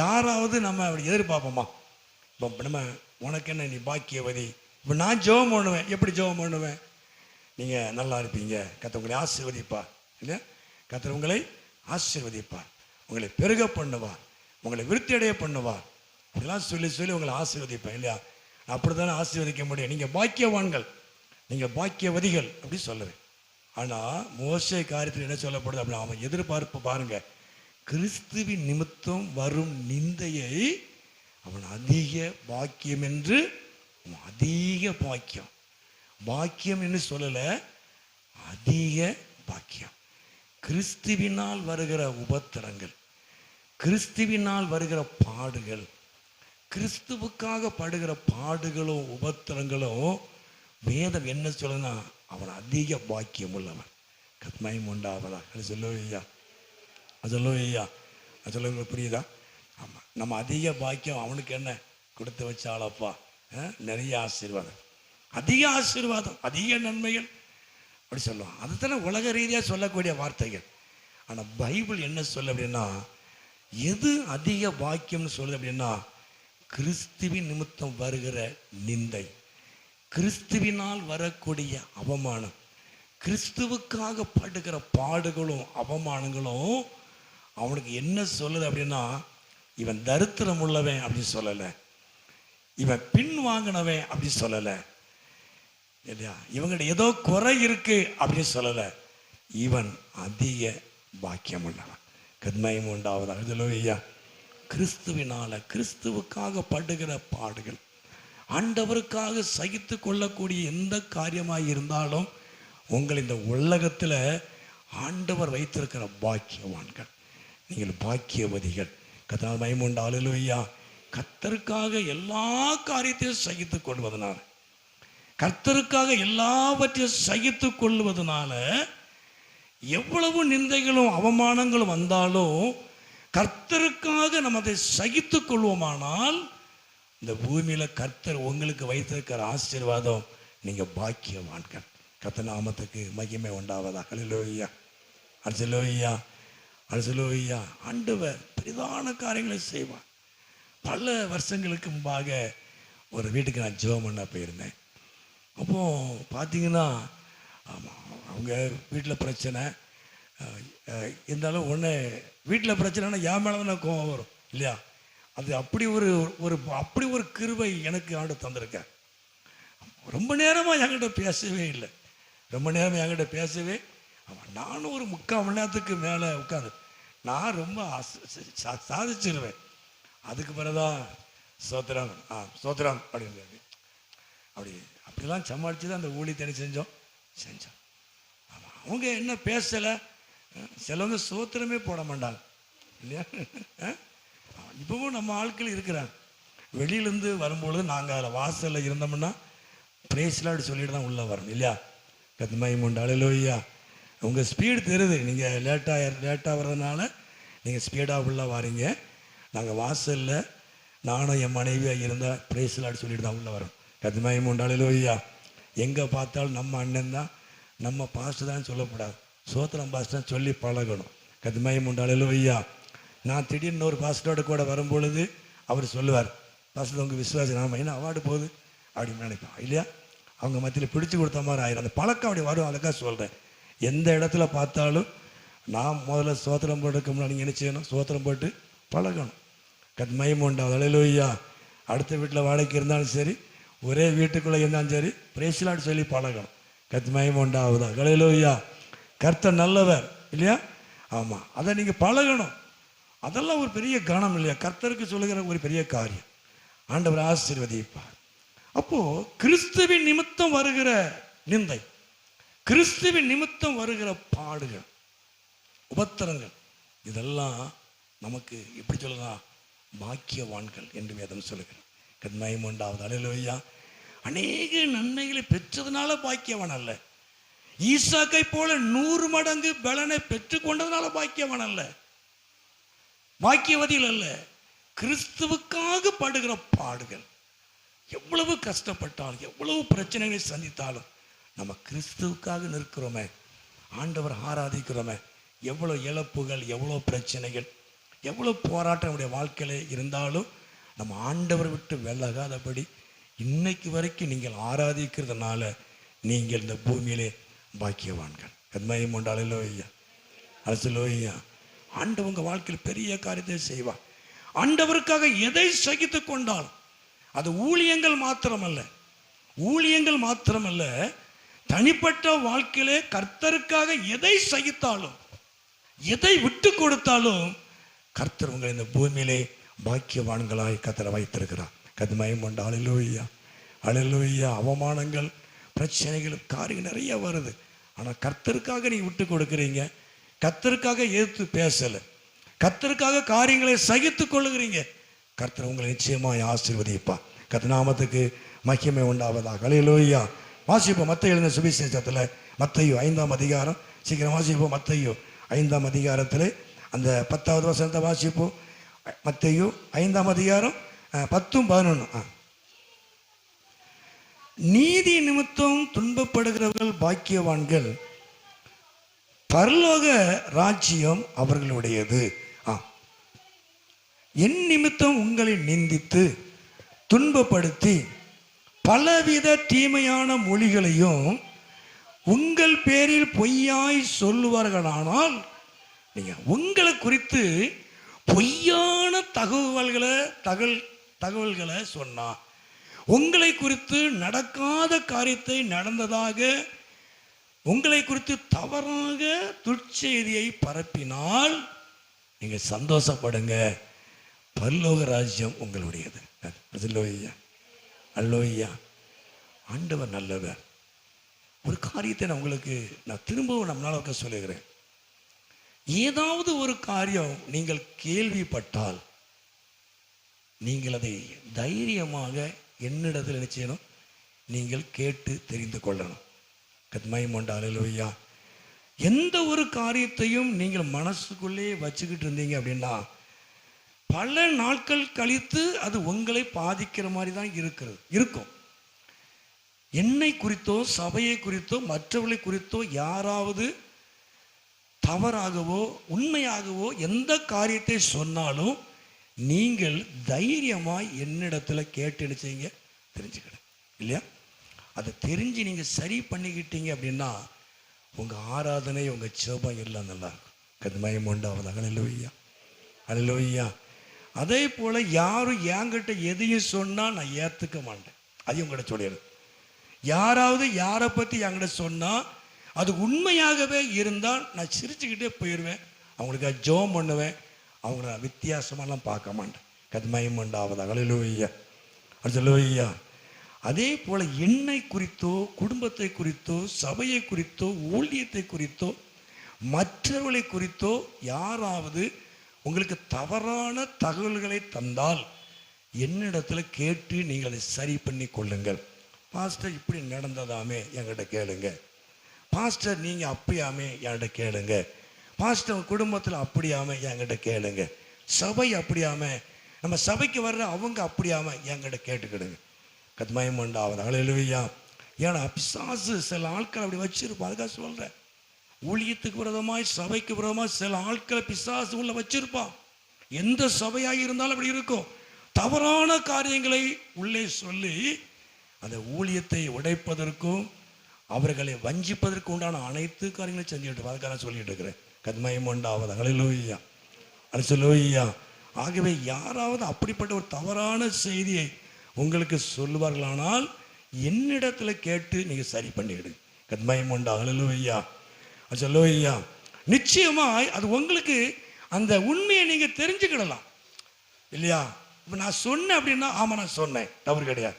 யாராவது நம்ம அப்படி எதிர்பார்ப்போமா? இப்போ நம்ம உனக்கு என்ன, நீ பாக்கியவதி, இப்போ நான் ஜெபம் பண்ணுவேன். எப்படி ஜெபம் பண்ணுவேன்? நீங்கள் நல்லா இருப்பீங்க, கர்த்தர் உங்களை ஆசீர்வதிப்பார் இல்லையா? கர்த்தர் உங்களை ஆசீர்வதிப்பார், உங்களை பெருக பண்ணுவார், உங்களை விருத்தி அடைய பண்ணுவார், அப்படிலாம் சொல்லி உங்களை ஆசீர்வதிப்பேன் இல்லையா? அப்படி தானே ஆசீர்வதிக்க முடியும். நீங்கள் பாக்கியவான்கள், நீங்கள் பாக்கியவதிகள் அப்படி சொல்லுவேன். ஆனால் மோசே காரியத்தில் என்ன சொல்லப்படுது அப்படின்னா, அவன் எதிர்பார்ப்பு பாருங்க, கிறிஸ்துவின் நிமித்தம் வரும் நிந்தையை அவன் அதிக பாக்கியம் என்று, அதிக பாக்கியம் என்று சொல்லலை, அதிக பாக்கியம். கிறிஸ்துவினால் வருகிற உபத்திரங்கள், கிறிஸ்துவினால் வருகிற பாடுகள், கிறிஸ்துவுக்காக படுகிற பாடுகளும் உபத்திரங்களும் வேதம் என்ன சொல்லுன்னா, அவன் அதிக பாக்கியம் உள்ளவன். கர்த்தர் மகிமை உண்டாவதாக. அது சொல்லுவையா, அது சொல்லுங்க, புரியுதா? ஆமாம், நம்ம அதிக பாக்கியம் அவனுக்கு என்ன கொடுத்து வச்சாலப்பா நிறைய ஆசீர்வாதம், அதிக ஆசீர்வாதம், அதிக நன்மைகள் அப்படி சொல்லுவோம். அதுதானே உலக ரீதியாக சொல்லக்கூடிய வார்த்தைகள். ஆனால் பைபிள் என்ன சொல்ல அப்படின்னா, எது அதிக பாக்கியம்னு சொல்லுது அப்படின்னா, கிறிஸ்துவின் நிமித்தம் வருகிற நிந்தை, கிறிஸ்துவினால் வரக்கூடிய அவமானம், கிறிஸ்துவுக்காக படுகிற பாடுகளும் அவமானங்களும் அவனுக்கு என்ன சொல்லுது அப்படின்னா, இவன் தரித்திரம் உள்ளவன் அப்படின்னு சொல்லலை, இவன் பின் வாங்கினவன் அப்படின்னு சொல்லலை இல்லையா, இவங்கள்ட்ட ஏதோ குறை இருக்கு அப்படின்னு சொல்லலை, இவன் அதிக பாக்கியம் உள்ளவன். கத்மயம் உண்டாவதாக. ஹல்லேலூயா. கிறிஸ்துவினால, கிறிஸ்துவுக்காக படுகிற பாடுகள், ஆண்டவருக்காக சகித்து கொள்ளக்கூடிய எந்த காரியமாக இருந்தாலும் உங்கள் இந்த உலகத்தில் ஆண்டவர் வைத்திருக்கிற பாக்கியவான்கள், நீங்கள் பாக்கியவதிகள். கர்த்தர் மகிமை உண்டாவதாக. ஹல்லேலூயா. கர்த்தருக்காக எல்லா காரியத்தையும் சகித்து கொள்வதனால, கர்த்தருக்காக எல்லாவற்றையும் சகித்து கொள்வதனால எவ்வளவு நிந்தைகளும் அவமானங்களும் வந்தாலும் கர்த்தருக்காக நம்ம அதை சகித்து கொள்வோமானால் இந்த பூமியில கர்த்தர் உங்களுக்கு வைத்திருக்கிற ஆசீர்வாதம், நீங்க பாக்கியவான்கள். கர்த்தர் நாமத்துக்கு மகிமை உண்டாவதாக. ஹல்லேலூயா. ஹல்லேலூயா. ஹல்லேலூயா. ஆண்டவர் பெரிதான காரியங்களை செய்வார். பல வருஷங்களுக்கு முன்பாக ஒரு வீட்டுக்கு நான் ஜெபம் பண்ண போயிருந்தேன். அப்போ பார்த்தீங்கன்னா, அவங்க வீட்டில் பிரச்சனை இருந்தாலும் ஒன்று, வீட்டில் பிரச்சனைனா என் மேலே தான் கோவம் வரும் இல்லையா. அது அப்படி அப்படி ஒரு கிருபை எனக்கு ஆண்டு தந்திருக்கேன். ரொம்ப நேரமாக என்கிட்ட பேசவே இல்லை, ரொம்ப நேரமாக என்கிட்ட பேசவே. நானும் ஒரு 3/4 மணி நேரத்துக்கு மேலே உட்காந்து நான் ரொம்ப சாதிச்சிருவேன். அதுக்கு பிறகுதான் சோத்திரம் சோத்திரம் அப்படின்னு அப்படிலாம் சமாளித்து தான் அந்த ஊழியத்தை செஞ்சோம். ஆமாம், அவங்க என்ன பேசலை, சிலவங்க சோத்திரமே போட மாட்டாங்க இல்லையா. இப்பவும் நம்ம ஆட்கள் இருக்கிறாங்க. வெளியிலேருந்து வரும்பொழுது நாங்கள் அதில் வாசலில் இருந்தோம்னா பிரேஸ்லாம் அப்படி சொல்லிட்டு தான் உள்ளே வரணும் இல்லையா. கத்மயம் உண்டு. ஹல்லேலூயா. உங்கள் ஸ்பீடு தெரியுது, நீங்கள் லேட்டாக வர்றதுனால நீங்கள் ஸ்பீடாக உள்ளே வாரீங்க. நாங்கள் வாசலில் நானும் என் மனைவியாக இருந்தால் பிரேஸ்லாம் சொல்லிட்டு தான் உள்ளே வரோம். கத்மயம் உண்டு. ஹல்லேலூயா. எங்கே பார்த்தாலும் நம்ம அண்ணன் தான், நம்ம பாஸ்டர் தான் சொல்லக்கூடாது, சோத்திரம் பாஸ்டர் சொல்லி பழகணும். கத்மயம் உண்டு. ஹல்லேலூயா. நான் திடீர்னு ஒரு பாஸ்டரோட கூட வரும்பொழுது அவர் சொல்லுவார், பாஸ்டர் உங்கள் விசுவாசம் நாம என்ன அவார்டு போகுது அப்படின்னு நினைப்போம் இல்லையா. அவங்க மத்தியில் பிடிச்சி கொடுத்த மாதிரி ஆயிரும். அந்த பழக்கம் அப்படி வரும். அதுக்காக சொல்கிறேன், எந்த இடத்துல பார்த்தாலும் நான் முதல்ல சோத்திரம் போட்டுக்க முன்னாடி நீங்கள் என்ன செய்யணும், சோத்திரம் போட்டு பழகணும். கத்மயம் உண்டாவது. ஹல்லேலூயா. அடுத்த வீட்டில் வாடகைக்கு இருந்தாலும் சரி, ஒரே வீட்டுக்குள்ளே இருந்தாலும் சரி, பிரேசிலாட்டு சொல்லி பழகணும். கத்மயம் உண்டாவதா. ஹல்லேலூயா. கர்த்தர் நல்லவர் இல்லையா. ஆமாம், அதை நீங்கள் பழகணும். அதெல்லாம் ஒரு பெரிய கணம் இல்லையா, கர்த்தருக்கு சொல்லுகிற ஒரு பெரிய காரியம். ஆண்டவர் ஆசீர்வதிப்பார். அப்போது கிறிஸ்துவின் நிமித்தம் வருகிற நிந்தை, கிறிஸ்துவின் நிமித்தம் வருகிற பாடுகள், உபத்திரங்கள், இதெல்லாம் நமக்கு எப்படி சொல்லலாம், பாக்கியவான்கள் என்று வேதம் சொல்லுகிறோம். கத்மயம் உண்டாவது. ஹல்லேலூயா. அநேக நன்மைகளை பெற்றதுனால பாக்கியவான் அல்ல, ஈசாக்கை போல 100 மடங்கு பலனை பெற்றுக்கொண்டதுனால பாக்கியவான் அல்ல, பாக்கியவதிகள் அல்ல. கிறிஸ்துவுக்காக படுகிற பாடுகள், எவ்வளவு கஷ்டப்பட்டாலும் எவ்வளவு பிரச்சனைகளை சந்தித்தாலும் நம்ம கிறிஸ்துவுக்காக நிற்கிறோமே, ஆண்டவர் ஆராதிக்கிறோமே, எவ்வளோ இழப்புகள், எவ்வளோ பிரச்சனைகள், எவ்வளோ போராட்டம் நம்முடைய வாழ்க்கையில் இருந்தாலும் நம்ம ஆண்டவரை விட்டு விலகாதபடி இன்னைக்கு வரைக்கும் நீங்கள் ஆராதிக்கிறதுனால நீங்கள் இந்த பூமியிலே பாக்கியவான்கள். கத்மயம் உண்டு. ஹல்லேலூயா. ஹல்லேலூயா. ஆண்டவர் உங்கள் வாழ்க்கையில் பெரிய காரியத்தை செய்வார். ஆண்டவருக்காக எதை சகித்து கொண்டாலும், அது ஊழியங்கள் மாத்திரமல்ல, ஊழியங்கள் மாத்திரமல்ல, தனிப்பட்ட வாழ்க்கையிலே கர்த்தருக்காக எதை சகித்தாலும், எதை விட்டு கொடுத்தாலும் கர்த்தர் உங்களை இந்த பூமியிலே பாக்கியவான்களாய் கர்த்தரை வைத்திருக்கிறார். கத்மயம் உண்டு. ஹல்லேலூயா. ஹல்லேலூயா. அவமானங்கள், பிரச்சனைகள், காரியங்கள் நிறைய வருது. ஆனால் கர்த்தருக்காக நீ விட்டு கொடுக்குறீங்க, கர்த்தருக்காக எதிர்த்து பேசலை, கர்த்தருக்காக காரியங்களை சகித்து கொள்ளுகிறீங்க, கர்த்தர் உங்களை நிச்சயமாய் ஆசீர்வதிப்பா. கர்த்தர் நாமத்துக்கு மகிமை உண்டாவதாக. ஹல்லேலூயா. வாசிப்போம் மத்தேயு எழுதின சுவிசேஷத்தில், மத்தேயு 5ஆம் அதிகாரம். சீக்கிரம் வாசிப்போம். மத்தேயு 5ஆம் அதிகாரத்தில் அந்த 10வது வசனத்தை வாசிப்போம். மத்தேயு 5ஆம் அதிகாரம் 10, 11. நீதி நிமித்தம் துன்பப்படுகிறவர்கள் பாக்கியவான்கள், பரலோக ராஜ்யம் அவர்களுடையது. என் நிமித்தம் உங்களை நிந்தித்து துன்பப்படுத்தி பலவித தீமையான மொழிகளையும் உங்கள் பேரில் பொய்யாய் சொல்லுவார்களானால், நீங்க உங்களை குறித்து பொய்யான தகவல்களை சொன்னா, உங்களை குறித்து நடக்காத காரியத்தை நடந்ததாக உங்களை குறித்து தவறாக துர்ச்செய்தியை பரப்பினால் நீங்க சந்தோஷப்படுங்க, பரலோக ராஜ்யம் உங்களுடையது. அல்லேலூயா, அல்லேலூயா. ஆண்டவர் நல்லவர். ஒரு காரியத்தை நான் உங்களுக்கு திரும்பவும் நம்மளால சொல்லுகிறேன். ஏதாவது ஒரு காரியம் நீங்கள் கேள்விப்பட்டால் நீங்கள் அதை தைரியமாக என்னிடத்தில் என்ன செய்யணும்? நீங்கள் கேட்டு தெரிந்து கொள்ளணும். கத்மயமோண்டா, அல்லேலூயா. எந்த ஒரு காரியத்தையும் நீங்கள் மனசுக்குள்ளே வச்சுக்கிட்டு இருந்தீங்க அப்படின்னா பல நாட்கள் கழித்து அது உங்களை பாதிக்கிற மாதிரி தான் இருக்கும். என்னை குறித்தோ சபையை குறித்தோ மற்றவர்களை குறித்தோ யாராவது தவறாகவோ உண்மையாகவோ எந்த காரியத்தை சொன்னாலும் நீங்கள் தைரியமாய் என்னிடத்தில் கேட்டு என்ன செய்யுங்க? தெரிஞ்சுக்கணும் இல்லையா? அதை தெரிஞ்சு நீங்கள் சரி பண்ணிக்கிட்டீங்க அப்படின்னா உங்கள் ஆராதனை, உங்கள் ஜெபம் எல்லாம் நல்லா இருக்கும். கத்மயம் உண்டாவது. அல்லேலூயா, அல்லேலூயா. அதே போல் யாரும் என்கிட்ட எதையும் சொன்னால் நான் ஏற்றுக்க மாட்டேன். அதையும் உங்கள்கிட்ட சொல்லிடுறேன். யாராவது யாரை பற்றி என்கிட்ட சொன்னால் அது உண்மையாகவே இருந்தால் நான் சிரிச்சுக்கிட்டே போயிடுவேன். அவங்களுக்கு ஜெபம் பண்ணுவேன். அவங்கள வித்தியாசமெல்லாம் பார்க்க மாட்டேன். கத்மயம் உண்டாவது. அல்லேலூயா, அல்லேலூயா. அதே போல் என்னை குறித்தோ குடும்பத்தை குறித்தோ சபையை குறித்தோ ஊழியத்தை குறித்தோ மற்றவர்களை குறித்தோ யாராவது உங்களுக்கு தவறான தகவல்களை தந்தால் என்னிடத்தில் கேட்டு நீங்கள் அதை சரி பண்ணி கொள்ளுங்கள். பாஸ்டர் இப்படி நடந்ததாமே என்கிட்ட கேளுங்க. பாஸ்டர் நீங்கள் அப்படியாமே என்கிட்ட கேளுங்க. பாஸ்டர் குடும்பத்தில் அப்படியாமே என்கிட்ட கேளுங்க. சபை அப்படியாமே, நம்ம சபைக்கு வர்ற அவங்க அப்படியாம என்கிட்ட கேட்டுக்கிடுங்க. கத்மயம் உண்டாவது. அல்லேலூயா. ஏன்னா பிசாசு சில ஆட்கள் அப்படி வச்சிருப்போம். அதுக்காக சொல்கிறேன், ஊழியத்துக்கு விரோதமாய் சபைக்கு விரோதமாய் சில ஆட்களை பிசாசு உள்ள வச்சிருப்பான். எந்த சபையாக இருந்தாலும் அப்படி இருக்கும். தவறான காரியங்களை உள்ளே சொல்லி அந்த ஊழியத்தை உடைப்பதற்கும் அவர்களை வஞ்சிப்பதற்கு உண்டான அனைத்து காரியங்களையும் செஞ்சுட்டு அதுக்காக சொல்லிட்டு இருக்கிறேன். கத்மயம் உண்டாவது. அல்லேலூயா, அல்லேலூயா. ஆகவே யாராவது அப்படிப்பட்ட ஒரு தவறான செய்தியை உங்களுக்கு சொல்லுவார்களானால் என்னிடத்தில் கேட்டு நீங்கள் சரி பண்ணிவிடுங்க. கத்மயம் உண்டா. அல்லேலூயா, அல்லேலூயா. நிச்சயமாய் அது உங்களுக்கு அந்த உண்மையை நீங்கள் தெரிஞ்சுக்கிடலாம் இல்லையா? இப்போ நான் சொன்னேன் அப்படின்னா ஆமாம் நான் சொன்னேன், தவறு கிடையாது,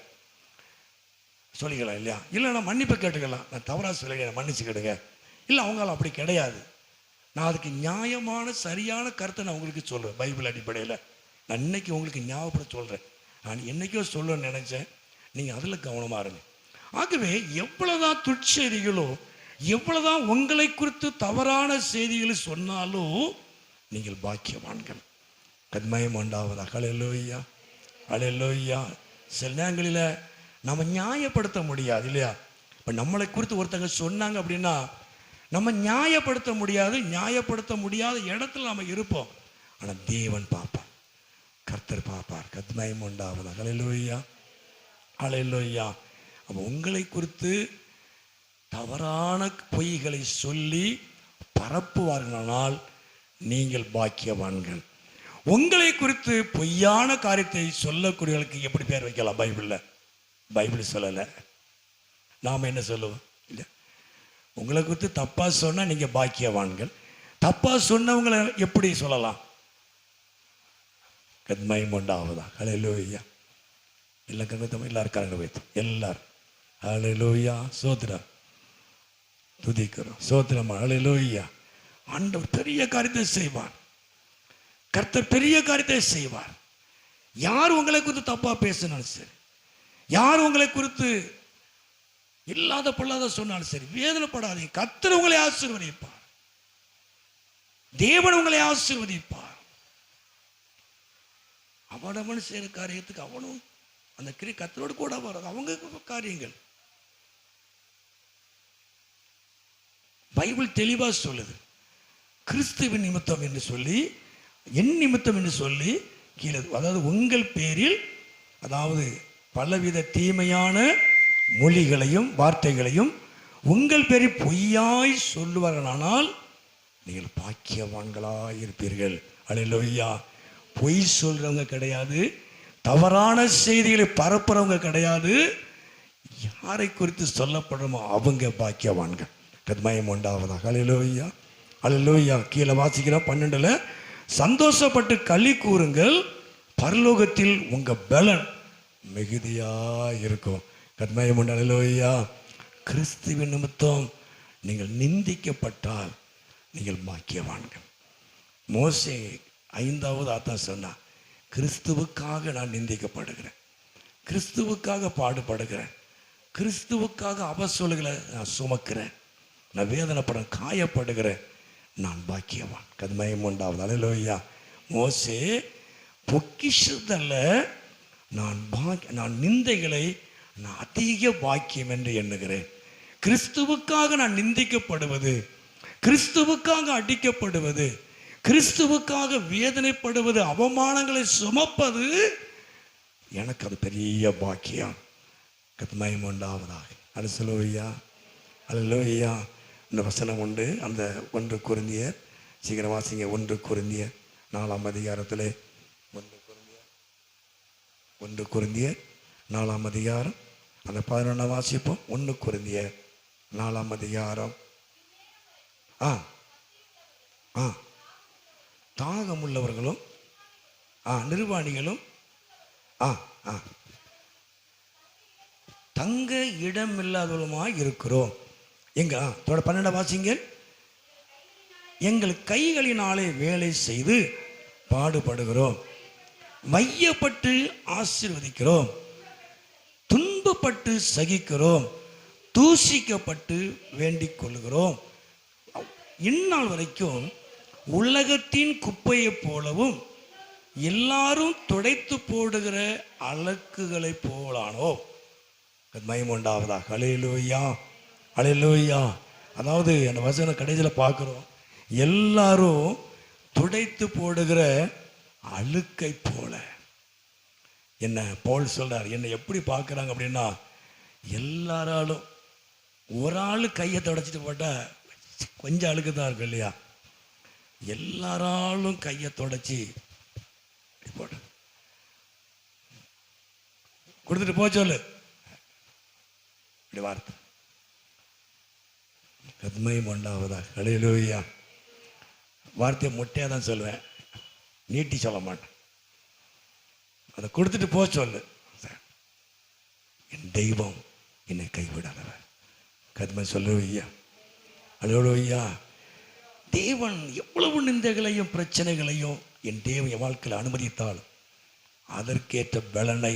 சொல்லிக்கலாம் இல்லையா? இல்லை நான் மன்னிப்பு கேட்டுக்கலாம், நான் தவறாக சொல்லிக்கிறேன், மன்னிச்சுக்கிடுங்க. இல்லை அவங்களாம் அப்படி கிடையாது. நான் அதுக்கு நியாயமான சரியான கருத்தை நான் உங்களுக்கு சொல்லுவேன். பைபிள் அடிப்படையில் நான் இன்னைக்கு உங்களுக்கு ஞாபகப்படுத்த சொல்கிறேன். நான் என்னைக்கோ சொல்லணும்னு நினைச்சேன், நீங்கள் அதில் கவனமாக இருங்க. ஆகவே எவ்வளோதான் துட்செய்திகளோ எவ்வளோதான் உங்களை குறித்து தவறான செய்திகளை சொன்னாலும் நீங்கள் பாக்கியவான்கள். கத்மயம் உண்டாவதா. அல்லேலூயா, அல்லேலூயா. சில நேரங்களில் நம்ம நியாயப்படுத்த முடியாது இல்லையா? இப்போ நம்மளை குறித்து ஒருத்தங்க சொன்னாங்க அப்படின்னா நம்ம நியாயப்படுத்த முடியாது. நியாயப்படுத்த முடியாத இடத்துல நம்ம இருப்போம். ஆனால் தேவன் பார்ப்பார், கர்த்தர் பார்ப்பார். கத்மயம் உண்டாவதா. அல்லேலூயா, அல்லேலூயா. அப்போ உங்களை குறித்து தவறான பொய்களை சொல்லி பரப்புவார்களானால் நீங்கள் பாக்கியவான்கள். உங்களை குறித்து பொய்யான காரியத்தை சொல்லக்கூடியவர்களுக்கு எப்படி பேர் வைக்கலாம்? பைபிள் சொல்லலை. நாம் என்ன சொல்லுவோம்? இல்லை, உங்களை குறித்து தப்பா சொன்னா நீங்க பாக்கியவான்கள். தப்பா சொன்னவங்களை எப்படி சொல்லலாம்? கத்மயம் உண்டாவதா. அல்லேலூயா. இல்லை கருத்தம் எல்லாரும் கரங்க வைத்தோம். எல்லாரும் அல்லேலூயா, சோத்திரம், துதிக்கிறோம், சோத்திரம். அல்லேலூயா. ஆண்டவர் பெரிய காரியத்தை செய்வார். கர்த்தர் பெரிய காரியத்தை செய்வார். யார் உங்களை குறித்து தப்பா பேசினாலும் சரி, யார் உங்களை குறித்து இல்லாத பொல்லாத சொன்னாலும் சரி, வேதனைப்படாதீங்க. கர்த்தர் உங்களை ஆசீர்வதிப்பார். தேவன் உங்களை ஆசீர்வதிப்பார். அவனவன் செய்கிற காரியத்துக்கு அவனும் அந்த கர்த்தரோடு கூட வர்றது அவங்க காரியங்கள். பைபிள் தெளிவாக சொல்லுது. கிறிஸ்துவின் நிமித்தம் என்று சொல்லி, என் நிமித்தம் என்று சொல்லி கீழே, அதாவது உங்கள் பேரில், அதாவது பலவித தீமையான மொழிகளையும் வார்த்தைகளையும் உங்கள் பேரில் பொய்யாய் சொல்லுவார்களானால் நீங்கள் பாக்கியவான்களாய் இருப்பீர்கள். அல்லேலூயா. பொய் சொல்றவங்க கிடையாது, தவறான செய்திகளை பரப்புறவங்க கிடையாது, யாரை குறித்து சொல்லப்படுறோமோ அவங்க பாக்கியவான்கள். கத்மயம் உண்டாவதாக. அல்லேலூயா, அல்லேலூயா. கீழே வாசிக்கிறோம் 12ல், சந்தோஷப்பட்டு களி கூறுங்கள், பரலோகத்தில் உங்க பலன் மிகுதியா இருக்கும். கத்மயம் உண்டு. அல்லேலூயா. கிறிஸ்துவின் நிமித்தம் நீங்கள் நிந்திக்கப்பட்டால் நீங்கள் பாக்கியவான்கள். மோசே 5வது ஆத்தான் சொன்னார், கிறிஸ்துவுக்காக நான் நிந்திக்கப்படுகிறேன், கிறிஸ்துவுக்காக பாடுபடுகிறேன், கிறிஸ்துவுக்காக அவசொல்களை நான் சுமக்கிறேன், நான் வேதனைப்படுறேன், காயப்படுகிறேன், நான் பாக்கியவான். கத்மயம் உண்டாவது. அல்லேலூயா. மோசே பொக்கிஷத்தில் நான் நிந்தைகளை நான் அதிக பாக்கியம் என்று எண்ணுகிறேன். கிறிஸ்துவுக்காக நான் நிந்திக்கப்படுவது, கிறிஸ்துவுக்காக அடிக்கப்படுவது, கிறிஸ்துவுக்காக வேதனைப்படுவது, அவமானங்களை சுமப்பது எனக்கு அது பெரிய பாக்கியம். கத்மயம் உண்டாவதாக. அல்லேலூயா, அல்லேலூயா. இந்த வசனம் உண்டு. அந்த 1 கொரிந்தியர், சீக்கிரம் வாசிங்க, 1 கொரிந்தியர் 4ஆம் அதிகாரத்தில், 1 கொரிந்தியர் 4ஆம் அதிகாரம், அந்த 11 வாசிப்போம். 1 கொரிந்தியர் 4ஆம் அதிகாரம். தாகமுள்ளவர்களும் நிர்வாணிகளும் தங்க இடமில்லாதவர்களுமாய் இருக்கிறோம். எங்க 12 வாசிங்க. எங்கள் கைகளினாலே வேலை செய்து பாடுபடுகிறோம், வையப்பட்டு ஆசீர்வதிக்கிறோம், துன்பப்பட்டு சகிக்கிறோம், தூஷிக்கப்பட்டு வேண்டிக் கொள்கிறோம். இந்நாள் வரைக்கும் உலகத்தின் குப்பையை போலவும் எல்லாரும் துடைத்து போடுகிற அலக்குகளை போலானோ. மகிமை உண்டாவதாக. அல்லேலூயா, அல்லேலூயா. அதாவது அந்த வசன கடைசியில் பார்க்குறோம், எல்லாரும் துடைத்து போடுகிற அழுக்கை போல. என்ன பவுல் சொல்றார், என்னை எப்படி பார்க்குறாங்க அப்படின்னா, எல்லாராலும் ஒரு ஆள் கையை துடைச்சிட்டு போட்டால் கொஞ்சம் அழுக்கு தான் இருக்கும் இல்லையா, எல்லாராலும் கையை தொடச்சி போட்டு கொடுத்துட்டு போ சொல்லு, இப்படி வார்த்தை. கத்மயம் உண்டாவதாக. அல்லேலூயா. வார்த்தையை முட்டையாக தான் சொல்லுவேன், நீட்டி சொல்ல மாட்டேன். அதை கொடுத்துட்டு போ சொல்லு. என் தெய்வம் என்னை கைவிடாதவர். கத்ம சொல்லுவையா. அல்லேலூயா. தேவன் எவ்வளவு நிந்தைகளையும் பிரச்சனைகளையும் என் தேவன் என் வாழ்க்கையில் அனுமதித்தாலும் அதற்கேற்ற பலனை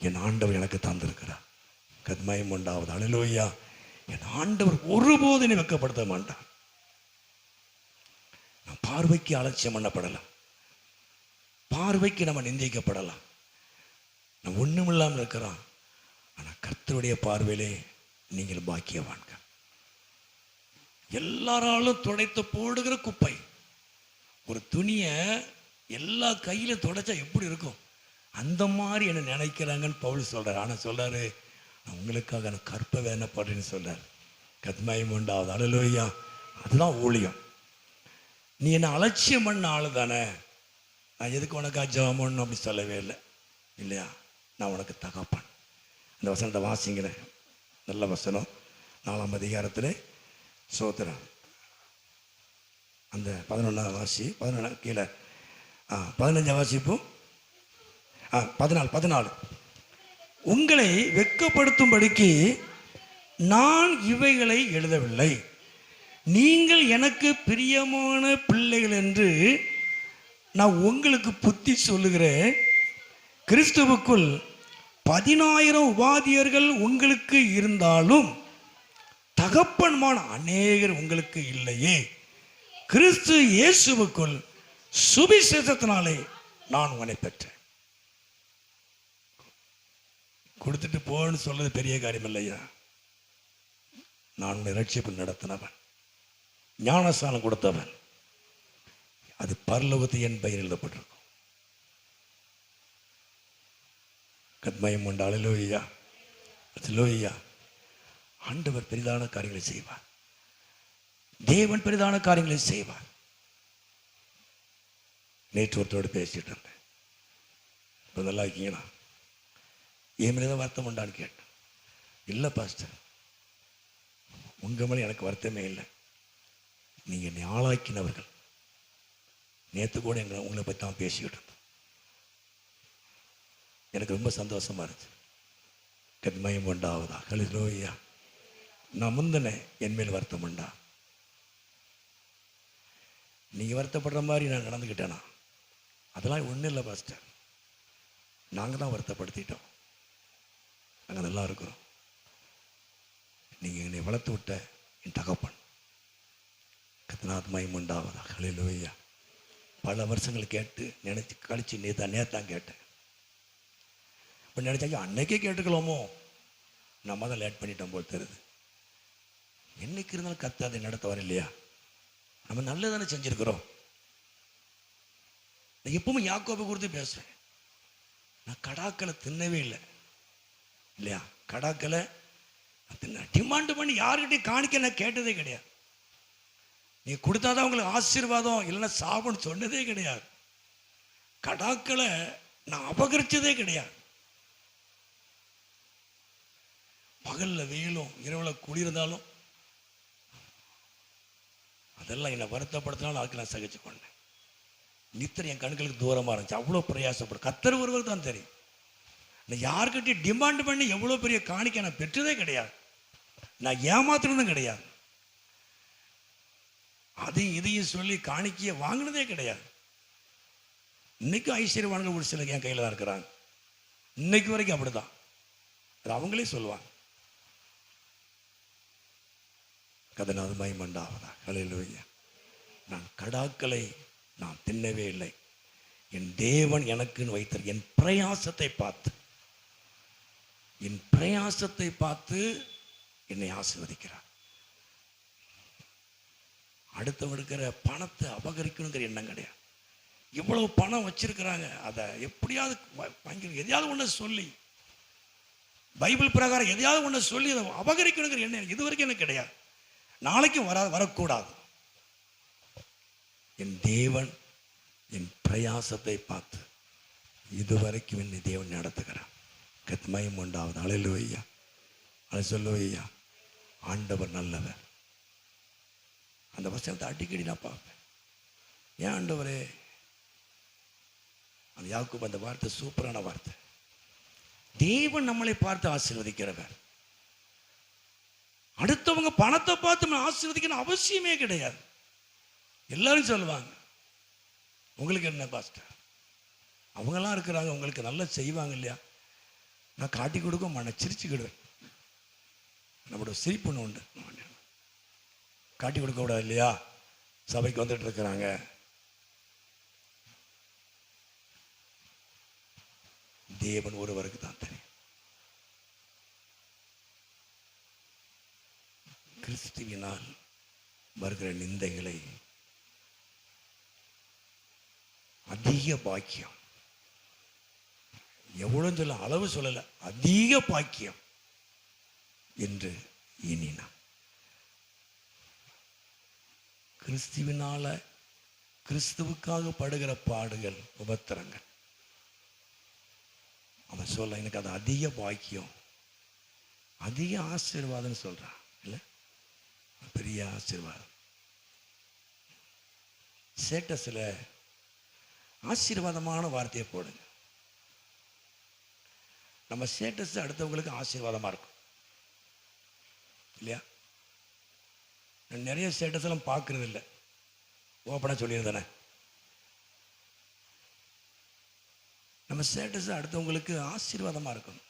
என் ஆண்டவர் எனக்கு தந்திருக்கிறார். கத்மயம் உண்டாவது. அல்லேலூயா. என் ஆண்டவர் ஒருபோதும் என்னை வெட்கப்படுத்த மாட்டார். நான் பார்வைக்கு அலட்சியம் பண்ணப்படலாம், பார்வைக்கு நம்ம நிந்திக்கப்படலாம், நான் ஒண்ணுமில்லாமல் இருக்கிறான். ஆனால் கர்த்தருடைய பார்வையிலே நீங்கள் பாக்கியவான்கள். எல்லாராலும் துடைத்து போடுகிற குப்பை. ஒரு துணியை எல்லா கையிலும் துடைச்சா எப்படி இருக்கும், அந்த மாதிரி என்ன நினைக்கிறாங்கன்னு பவுல் சொல்றாரு. ஆனால் சொல்றாரு, நான் உங்களுக்காக நான் கற்ப வேணப்படுறேன்னு சொல்றாரு. கத்மயம் உண்டாவது. அல்லேலூயா. அதுதான் ஊழியம். நீ என்ன அலட்சியம் பண்ண ஆளு தானே, நான் எதுக்கு உனக்கா ஜெபம் பண்ணணும் அப்படி சொல்லவே இல்லை இல்லையா, நான் உனக்கு தகப்பன். இந்த வசனத்தை வாசிங்கிறேன், நல்ல வசனம். 4ஆம் அதிகாரத்தில் சோத்திரம் அந்த 11 வாசி, 11 கீழே 15 வாசிப்போம். 14 உங்களை வெட்கப்படுத்தும்படிக்கு நான் இவைகளை எழுதவில்லை, நீங்கள் எனக்கு பிரியமான பிள்ளைகள் என்று நான் உங்களுக்கு புத்தி சொல்லுகிறேன். கிறிஸ்துவுக்குள் 10,000 உபாதியர்கள் உங்களுக்கு இருந்தாலும் தகப்பன்மான அநேகர் உங்களுக்கு இல்லையே. கிறிஸ்து இயேசுவுக்குள் சுவிசேஷத்தினாலே நான் உன்னை பெற்றேன். கொடுத்துட்டு போன்னு சொல்றது பெரிய காரியம் இல்லையா, நான் உன்னை ரட்சிப்பு நடத்தினவன். ஞானஸ்நானம் கொடுத்தவன், அது பரலோகத்தில் என் பெயர் எழுதப்பட்டிருக்கும். கத்மயம் உண்டு. அல்லேலூயா, அல்லேலூயா. ஆண்டவர் பெரிதான காரியங்களை செய்வார். தேவன் பெரிதான காரியங்களை செய்வார். நேற்று ஒருத்தரோடு பேசிட்டு இருந்தேன். இப்போ நல்லா இருக்கீங்களா, என் மேலே தான் வருத்தம் உண்டான்னு கேட்டேன். இல்லை பாஸ்டர், உங்கள் மேலே எனக்கு வருத்தமே இல்லை, நீங்கள் என்னை ஆளாக்கினவர்கள். நேற்று கூட உங்களை பற்றி தான் பேசிக்கிட்டு இருந்தோம். எனக்கு ரொம்ப சந்தோஷமா இருந்துச்சு. கத்மயம் உண்டாவதா. ஹல்லேலூயா. நான் முந்தினேன், என் மேல் வருத்தம் உண்டா? நீங்கள் வருத்தப்படுற மாதிரி நான் நடந்துக்கிட்டேனா? அதெல்லாம் ஒன்றும் இல்லை பாஸ்டர், நாங்கள் தான் வருத்தப்படுத்திட்டோம். நாங்கள் நல்லா இருக்கிறோம். நீங்கள் என்னை வளர்த்து விட்ட என் தகப்பன், கர்த்தருக்கு மகிமை உண்டாவதா. ஹல்லேலூயா. பல வருஷங்கள் கேட்டு நினைச்சு கழிச்சு நேத்தான் கேட்டேன். இப்போ நினைச்சாங்க அன்னைக்கே கேட்டுக்கலாமோ, நம்ம தான் லேட் பண்ணிட்டோம் போல் தெரியுது. என்னைக்கு இருந்தாலும் கர்த்தர் நடத்தவர் இல்லையா? நம்ம நல்லதானே செஞ்சிருக்கிறோம். நான் எப்பவும் யாக்கோபை குறித்து பேசுவேன். நான் கடாக்களை தின்னவே இல்லை இல்லையா? கடாக்களை டிமாண்ட் பண்ணி யாருக்கிட்டையும் காணிக்க நான் கேட்டதே கிடையாது. நீ கொடுத்தாதான் உங்களுக்கு ஆசீர்வாதம், இல்லைன்னா சாபம்னு சொன்னதே கிடையாது. கடாக்களை நான் அபகரிச்சதே கிடையாது. பகல்ல வெயிலும் இரவுல குளிர்ந்தாலும் அதெல்லாம் என்னை வருத்தப்படுத்தினாலும் அதுக்கு நான் சகிச்சு கொண்டேன். நித்திரை என் கண்களுக்கு தூரமாக இருந்துச்சு. அவ்வளோ பிரயாசப்படும். கர்த்தர் ஒருவர் தான் தெரியும். நான் யாருக்கிட்டையும் டிமாண்ட் பண்ணி எவ்வளோ பெரிய காணிக்கை நான் பெற்றதே கிடையாது. நான் ஏமாத்துறதும் கிடையாது. அதையும் இதையும் சொல்லி காணிக்கையை வாங்கினதே கிடையாது. இன்னைக்கும் ஐஸ்வர்யவான்கள் ஒரு சிலர் என் கையில் தான் இருக்கிறாங்க. இன்னைக்கு வரைக்கும் அப்படிதான். அது அவங்களே சொல்லுவாங்க. கதனாது மகிமையுண்டாவதா. ஹல்லேலூயா. நான் கடாக்களை நான் தின்னவே இல்லை. என் தேவன் எனக்குன்னு வைத்த என் பிரயாசத்தை பார்த்து என்னை ஆசீர்வதிக்கிறார். அடுத்தவங்க இருக்கிற பணத்தை அபகரிக்கணுங்கிற எண்ணம் கிடையாது. இவ்வளவு பணம் வச்சிருக்கிறாங்க, அதை எப்படியாவது எதையாவது ஒன்று சொல்லி, பைபிள் பிரகாரம் எதையாவது ஒன்று சொல்லி அதை அபகரிக்கணுங்கிற எண்ணம் இது வரைக்கும் எனக்கு கிடையாது. நாளைக்கும் வரக்கூடாது. என் தேவன் என் பிரயாசத்தை பார்த்து இதுவரைக்கும் என்னை தேவன் நடத்துகிறார். கத்மயம் உண்டாவது. அல்லேலூயா, அல்லேலூயா. ஆண்டவர் நல்லவர். அந்த வசனத்தை அடிக்கடி நான் பார்ப்பேன். ஏன் ஆண்டவரே, அந்த யாக்கோபு அந்த வார்த்தை சூப்பரான வார்த்தை. தேவன் நம்மளை பார்த்து ஆசீர்வதிக்கிறவர். அடுத்தவங்க பணத்தை பார்த்து நம்ம ஆசீர்வதிக்கணும் அவசியமே கிடையாது. எல்லாரும் சொல்லுவாங்க, உங்களுக்கு என்ன பாஸ்டர், அவங்கெல்லாம் இருக்கிறாங்க, உங்களுக்கு நல்லா செய்வாங்க இல்லையா? நான் காட்டி கொடுக்க மாட்டேன், சிரிச்சுக்கிடுவேன். நம்மளோட சிரிப்புன்னு உண்டு, காட்டி கொடுக்க கூடாது இல்லையா? சபைக்கு வந்துட்டு இருக்கிறாங்க, தேவன் ஒருவருக்கு தான் தெரியும். கிறிஸ்துவினால் வருகிற நிந்தைகளை அதிக பாக்கியம், எவ்வளவு சொல்ல அளவு சொல்லல, அதிக பாக்கியம் என்று எண்ணினான். கிறிஸ்துவினால கிறிஸ்துவுக்காக படுகிற பாடுகள், உபத்திரங்கள், அவன் சொல்ல எனக்கு அது அதிக பாக்கியம், அதிக ஆசீர்வாதம் சொல்றான். இல்லை, பெரிய ஆசீர்வாதம். ஸ்டேட்டஸில் ஆசீர்வாதமான வார்த்தையை போடுங்க. நம்ம ஸ்டேட்டஸ் அடுத்தவங்களுக்கு ஆசீர்வாதமாக இருக்கும் இல்லையா? நான் நிறைய ஸ்டேட்டஸ் எல்லாம் பார்க்கறது இல்லை, ஓப்பனாக சொல்லியிருந்தேனே. நம்ம ஸ்டேட்டஸ் அடுத்தவங்களுக்கு ஆசீர்வாதமாக இருக்கணும்.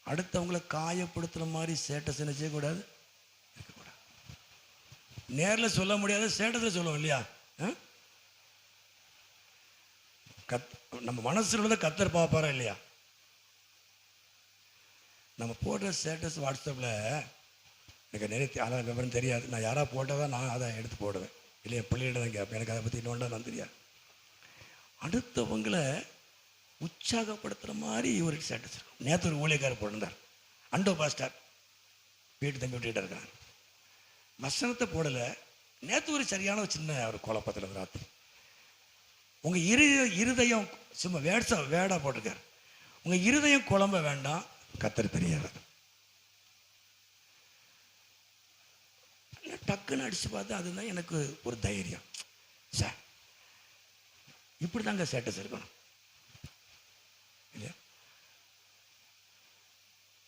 அடுத்தவங்களை காயப்படுத்துகிற மாதிரி ஸ்டேட்டஸ் என்ன செய்யக்கூடாது, இருக்கக்கூடாது. நேரில் சொல்ல முடியாத ஸ்டேட்டஸில் சொல்லுவோம் இல்லையா? நம்ம மனசில் உள்ளதை கர்த்தர் பார்ப்பாரா இல்லையா? நம்ம போடுற ஸ்டேட்டஸ் வாட்ஸ்அப்பில் எனக்கு நிறைய அதான் விவரம் தெரியாது. நான் யாராக போட்டால் தான் நான் அதை எடுத்து போடுவேன், இல்லை என் பிள்ளைகிட்ட தான் கேட்பேன். எனக்கு அதை பற்றி இன்னொன்றா நான் தெரியாது. அடுத்தவங்களை உற்சாகப்படுத்துகிற மாதிரி ஒரு ஸ்டேட்டஸ் இருக்கும். நேற்று ஒரு ஊழியக்காரர் போட்டிருந்தார், அண்டோ பாஸ்டர் வீட்டு தம்பி விட்டுக்கிட்டு இருக்காங்க, வசனத்தை போடலை. நேற்று ஒரு சரியான ஒரு சின்ன ஒரு குழப்பத்தில் ராத்திரி உங்கள் இருதயம் சும்மா வேடாக போட்டிருக்கார். உங்கள் இருதயம் குழம்ப வேண்டாம், கத்தர் தெரியாது. டக்குன்னு அடித்து பார்த்து அதுதான் எனக்கு ஒரு தைரியம். சார் இப்படி தாங்க ஸ்டேட்டஸ் இருக்கணும் இல்லையா?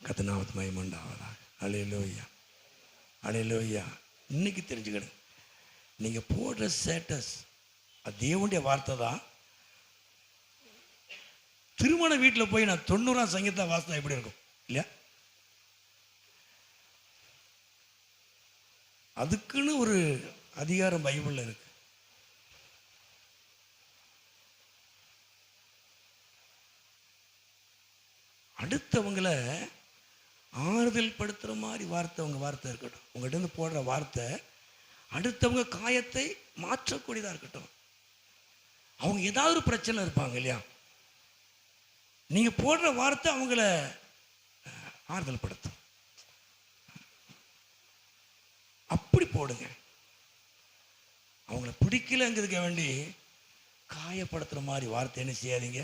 கத்தனாவத் மயமண்டாவதா. அல்லேலூயா அல்லேலூயா. இன்னைக்கு தெரிஞ்சுக்கணும், நீங்கள் போடுற ஸ்டேட்டஸ் அது தேவனுடைய வார்த்தை தான். திருமண வீட்டில் போய் நான் 90ஆம் சங்கீதத்தை வாசனை எப்படி இருக்கும் இல்லையா? அதுக்குன்னு ஒரு அதிகாரம் பைபிளில் இருக்கு. அடுத்தவங்களை ஆறுதல் படுத்துகிற மாதிரி வார்த்தை உங்கள் வார்த்தை இருக்கட்டும். உங்கள்கிட்ட இருந்து போடுற வார்த்தை அடுத்தவங்க காயத்தை மாற்றக்கூடியதாக இருக்கட்டும். அவங்க ஏதாவது ஒரு பிரச்சனை இருப்பாங்க இல்லையா, நீங்கள் போடுற வார்த்தை அவங்கள ஆறுதல் படுத்தும். அப்படி போடுங்க. அவங்கள பிடிக்கலங்கிறதுக்க வேண்டி காயப்படுத்துகிற மாதிரி வார்த்தை என்ன செய்யாதீங்க,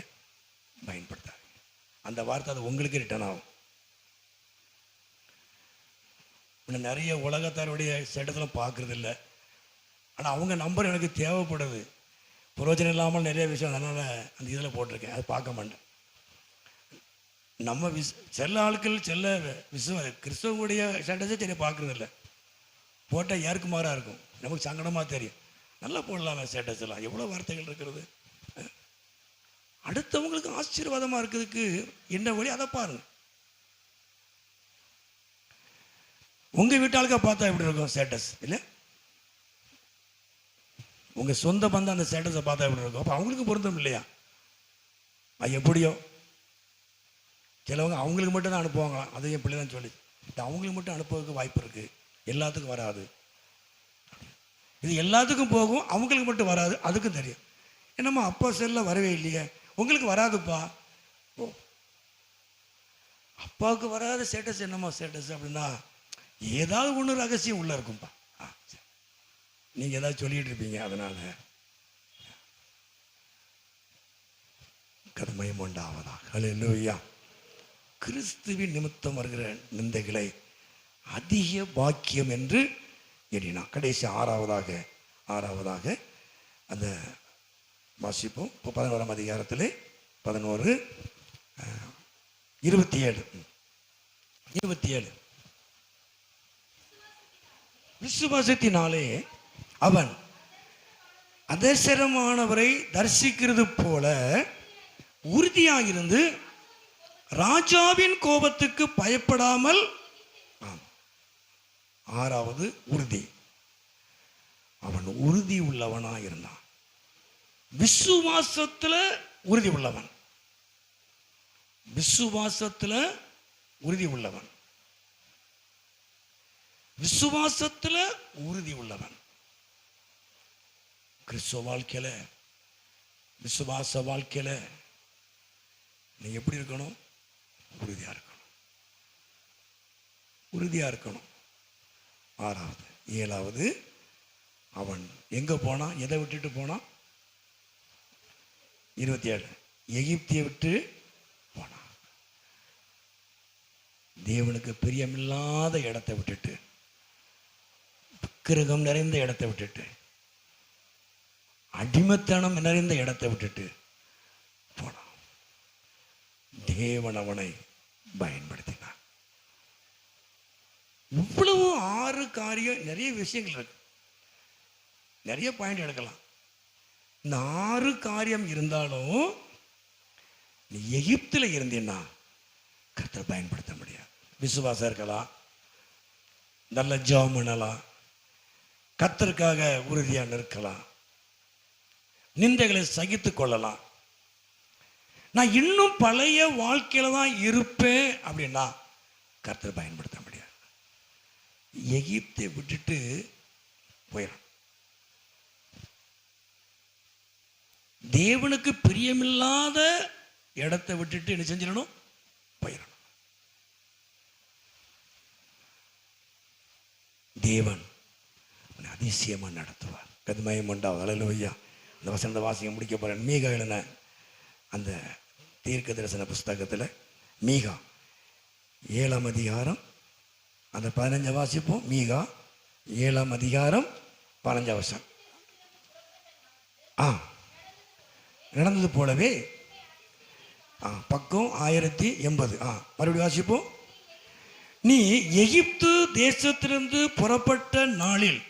பயன்படுத்தாதீங்க. அந்த வார்த்தை அது உங்களுக்கு ரிட்டர்ன் ஆகும். இன்னும் நிறைய உலகத்தாருடைய ஸ்டேட்டஸ்லாம் பார்க்குறது இல்லை. ஆனால் அவங்க நம்பர் எனக்கு தேவைப்படுது, பிரயோஜனம் இல்லாமல் நிறைய விஷயம், அதனால் அந்த இதில் போட்டிருக்கேன், அது பார்க்க மாட்டேன். நம்ம செல்ல ஆட்கள் கிறிஸ்தவங்களுடைய ஸ்டேட்டஸே சரி பார்க்குறது இல்லை. போட்டால் யாருக்கு மாறாக இருக்கும், நமக்கு சங்கடமாக தெரியும். நல்லா போடலாமே ஸ்டேட்டஸ் எல்லாம், எவ்வளோ வார்த்தைகள் இருக்கிறது. அடுத்தவங்களுக்கு ஆசீர்வாதமாக இருக்கிறதுக்கு என்ன வழி, அதை பாருங்க. உங்கள் வீட்டாளுக்கா பார்த்தா எப்படி இருக்கும் ஸ்டேட்டஸ் இல்லை? உங்கள் சொந்த பந்தம் அந்த ஸ்டேட்டஸை பார்த்தா எப்படி இருக்கும்? அப்போ அவங்களுக்கு பொருத்தம் இல்லையா? அது எப்படியோ சிலவங்க அவங்களுக்கு மட்டும் தான் அனுப்புவாங்களாம், அது என் பிள்ளை தான் சொல்லி. அவங்களுக்கு மட்டும் அனுப்புவதற்கு வாய்ப்பு இருக்குது, எல்லாத்துக்கும் வராது. இது எல்லாத்துக்கும் போகும், அவங்களுக்கு மட்டும் வராது, அதுக்கும் தெரியும். என்னம்மா அப்பா செல்ல வரவே இல்லையே, உங்களுக்கு வராதுப்பா. ஓ, அப்பாவுக்கு வராத ஸ்டேட்டஸ் என்னம்மா ஸ்டேட்டஸ் அப்படின்னா ஏதாவது ஒன்று ரகசியம் உள்ளே இருக்கும்பா. நீங்கள் ஏதாவது சொல்லிகிட்டு இருப்பீங்க, அதனால் கர்மயம் உண்டாவதா. அல்லேலூயா. கிறிஸ்துவின் நிமித்தம் வருகிற நிந்தைகளை அதிக பாக்கியம் என்று எண்ணினான். கடைசி ஆறாவதாக அந்த வாசிப்போம். இப்போ 11ஆம் அதிகாரத்தில் 11:27 விசுவாசத்தினாலே அவன் அதசரமானவரை தரிசிக்கிறது போல உறுதியாயிருந்து ராஜாவின் கோபத்துக்கு பயப்படாமல். ஆறாவது உறுதி, அவன் உறுதி உள்ளவனாக இருந்தான். விசுவாசத்தில் உறுதி உள்ளவன், விசுவாசத்தில் உறுதி உள்ளவன், விசுவாசத்தில் உறுதி உள்ளவன். கிறிஸ்துவ வாழ்க்கையில், விசுவாச வாழ்க்கையில் நீ எப்படி இருக்கணும்? உறுதியாக இருக்கணும், உறுதியாக இருக்கணும். 6வது 7வது அவன் எங்கே போனான், எதை விட்டுட்டு போனான்? 27 எகிப்தியை விட்டு போனான். தேவனுக்கு பிரியமில்லாத இடத்தை விட்டுட்டு, கிரகம் நிறைந்த இடத்தை விட்டுட்டு, அடிமைத்தனம் நிறைந்த இடத்தை விட்டுட்டு போனான். தேவன் அவனை பயன்படுத்தினான். இவ்வளவு 6 காரியம், நிறைய விஷயங்கள் இருக்கு, நிறைய பாயிண்ட் எடுக்கலாம். இந்த 6 காரியம் இருந்தாலும் நீ எகிப்தில் இருந்தீன்னா கர்த்தர் பயன்படுத்த முடியாது. விசுவாசம் இருக்கலாம், நல்ல ஜெபம் பண்ணலாம், கர்த்தருக்காக உறுதியாக நிற்கலாம், நிந்தைகளை சகித்து கொள்ளலாம். நான் இன்னும் பழைய வாழ்க்கையில தான் இருப்பேன் அப்படின்னா கர்த்தர் பயன்படுத்த முடியாது. எகிப்தை விட்டுட்டு போயிடும். தேவனுக்கு பிரியமில்லாத இடத்தை விட்டுட்டு என்ன செஞ்சிடணும்? போயிடணும். தேவன் அதிசயமா நடத்துவார். கதுமயம் உண்டாவது. அல்லேலூயா. அந்த வசனத்தை வாசிக்க முடிக்க போறேன். மீகா எழுதின அந்த தீர்க்க தரிசன புஸ்தகத்தில் மீகா 7ஆம் அதிகாரம் அந்த 15 வாசிப்போம். மீகா 7ஆம் அதிகாரம் 15 வசனம். நடந்தது போலவே பக்கம் 1080. மறுபடியும் வாசிப்போம். நீ எகிப்து தேசத்திலிருந்து புறப்பட்ட நாளில்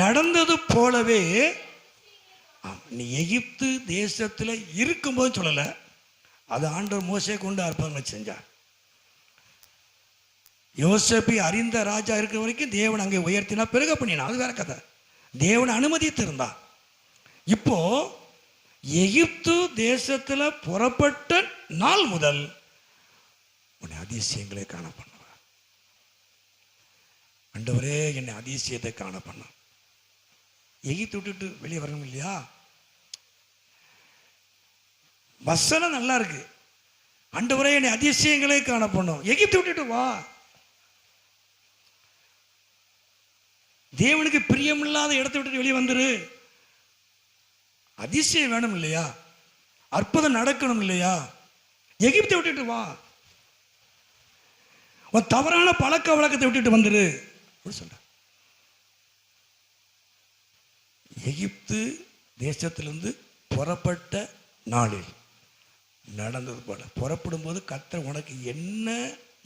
நடந்தது போலவே. நீ எகிப்து தேசத்தில் இருக்கும்போது சொல்லல, அது ஆண்டவர் மோசே கொண்டு அற்புதங்களை செஞ்சார். யோசேப்பை அறிந்த ராஜா இருக்கிற வரைக்கும் தேவன் அங்கே உயர்த்தினா பெருக பண்ணினா, அது வேற கதை. தேவன் அனுமதித்திருந்தார். இப்போ எகிப்து தேசத்தில் புறப்பட்ட நாள் முதல் உன்னை அதிசயங்களை காண பண்ணுவார். ஆண்டவரே என்னை அதிசயத்தை காண பண்ண. எகிப்து விட்டுட்டு வெளியே வரணும் இல்லையா? வசனம் நல்லா இருக்கு. ஆண்டவரே என்னை அதிசயங்களை காண பண்ணும். எகிப்து விட்டுட்டு வா. தேவனுக்கு பிரியமில்லாத இடத்தை விட்டுட்டு வெளியே வந்துரு. அதிசயம் வேணும் இல்லையா? அற்புதம் நடக்கணும் இல்லையா? எகிப்தை விட்டுட்டு வா. தவறான பழக்க வழக்கத்தை விட்டுட்டு வந்துரு சொல்ற. எகிப்து தேசத்திலிருந்து புறப்பட்ட நாளில் நடந்தது போல. புறப்படும் போது கர்த்தர் உனக்கு என்ன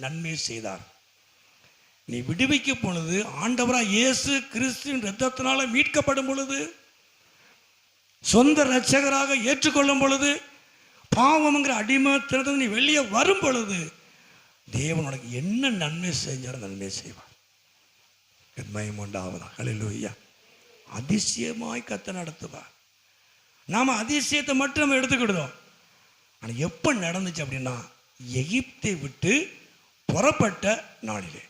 நன்மை செய்தார்? நீ விடுவிக்க போனது ஆண்டவராக இயேசு கிறிஸ்துவின் இரத்தத்தினால மீட்கப்படும் பொழுது, சொந்த இரட்சகராக ஏற்றுக்கொள்ளும் பொழுது, பாவம்ங்கிற அடிமைத்தனத்தை நீ வெளியே வரும் பொழுது தேவன் உனக்கு என்ன நன்மை செஞ்சாலும் நன்மை செய்வார். மகிமையுண்டாவதா. அல்லேலூயா. அதிசயமாய் கர்த்தர் நடத்துவார். நாம அதிசயத்தை மட்டும் நம்ம எடுத்துக்கிடுதோம். ஆனால் எப்போ நடந்துச்சு அப்படின்னா, எகிப்தை விட்டு புறப்பட்ட நாளிலே.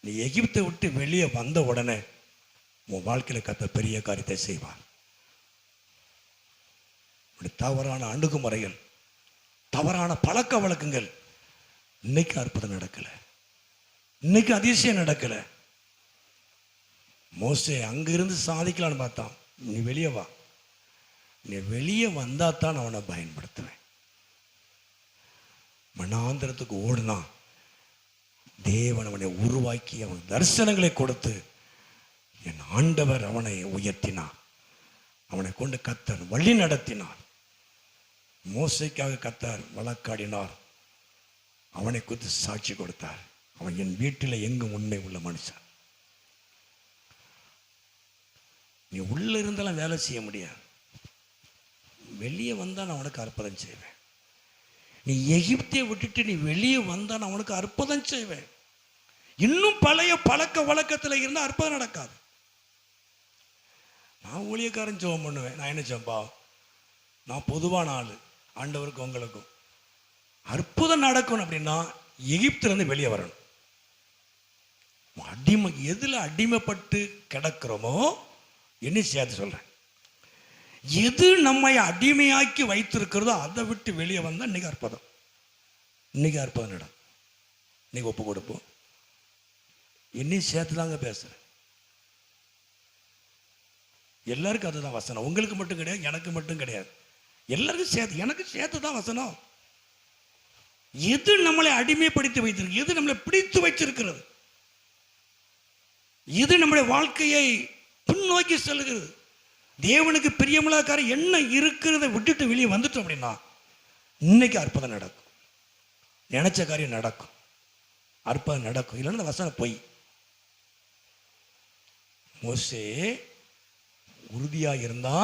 நீ எகிப்தை விட்டு வெளியே வந்த உடனே உன் வாழ்க்கையில் கர்த்தர் பெரிய காரியத்தை செய்வார். தவறான அணுகுமுறைகள், தவறான பழக்க வழக்கங்கள், இன்னைக்கு அற்புதம் நடக்கலை, இன்னைக்கு அதிசயம் நடக்கலை. மோசே அங்கிருந்து சாதிக்கலான்னு பார்த்தான். நீ வெளியே வா. நீ வெளியே வந்தா தான் அவனை பயன்படுத்துவேன். மனாந்திரத்துக்கு ஓடுனா தேவன் அவனை உருவாக்கி அவன் தரிசனங்களை கொடுத்து என் ஆண்டவர் அவனை உயர்த்தினார். அவனை கொண்டு கர்த்தர் வழி நடத்தினார். மோசைக்காக கர்த்தர் வழக்காடினார். அவனை குறித்து சாட்சி கொடுத்தார். அவன் என் வீட்டில் எங்கும் உண்மை உள்ள மனுஷன். நீ உள்ள இருந்தாலும் வேலை செய்ய முடியாது. வெளியே வந்தா நான் உனக்கு அற்புதம் செய்வேன். நீ எகிப்தை விட்டுட்டு நீ வெளியே வந்தா நான் உனக்கு அற்புதம் செய்வேன். இன்னும் பழைய பழக்க வழக்கத்தில் இருந்தால் அற்புதம் நடக்காது. நான் ஊழியக்காரன் ஜெபம் பண்ணுவேன். நான் என்ன செய்வேன்பா, நான் பொதுவான ஆள். ஆண்டவருக்கும் உங்களுக்கும் அற்புதம் நடக்கணும் அப்படின்னா எகிப்திலிருந்து வெளியே வரணும். அடிமை எதில் அடிமைப்பட்டு கிடக்கிறோமோ என்ன செய்யாது சொல்கிறேன். எது நம்மை அடிமையாக்கி வைத்திருக்கிறதோ அதை விட்டு வெளியே வந்தால் இன்னைக்கு அற்புதம். இன்னைக்கு அற்புதம் நடம். இன்னைக்கு ஒப்பு கொடுப்போம். என்னையும் சேர்த்து தாங்க பேசுகிறேன். எல்லாருக்கும் அதுதான் வசனம். உங்களுக்கு மட்டும் கிடையாது, எனக்கு மட்டும் கிடையாது, எல்லாருக்கும் சேர்த்து. எனக்கு சேர்த்து தான் வசனம். எது நம்மளை அடிமைப்படுத்தி வைத்திருக்கு, எது நம்மளை பிடித்து வைத்திருக்கிறது, எது நம்முடைய வாழ்க்கையை பின்னோக்கி செல்கிறது, தேவனுக்கு பிரியமில்லாத காரியம் என்ன இருக்கிறத விட்டுட்டு வெளியே வந்துட்டோம் அப்படின்னா இன்னைக்கு அற்புதம் நடக்கும். நினைச்ச காரியம் நடக்கும், அற்புதம் நடக்கும். இல்லைன்னா வசனம் பொய். மோசே உறுதியா இருந்தா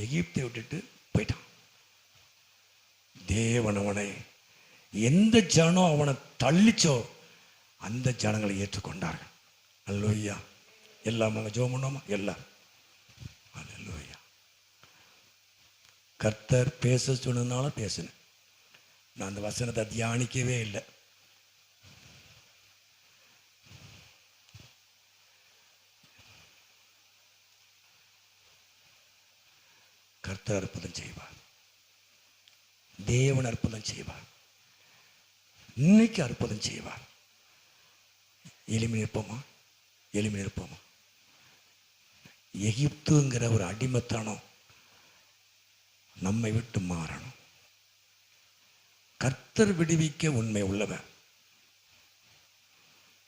எகிப்தை விட்டுட்டு போயிட்டான். தேவன் அவனை எந்த ஜனம் அவனை தள்ளிச்சோ அந்த ஜனங்களை ஏற்றுக்கொண்டார்கள். அல்லேலூயா. எல்லாம் அங்கே ஜெபம் பண்ணோமா? எல்லாம். அல்லேலூயா. கர்த்தர் பேச சொன்னதுனால பேசினேன். நான் அந்த வசனத்தை தியானிக்கவே இல்லை. கர்த்தர் அற்புதம் செய்வார். தேவன் அற்புதம் செய்வார். இன்னைக்கு அற்புதம் செய்வார். எளிமை இருப்போமா? எளிமை இருப்போமா? எகிப்துங்கிற ஒரு அடிமைத்தனம் நம்மை விட்டு மாறணும். கர்த்தர் விடுவிக்க உண்மை உள்ளவன்.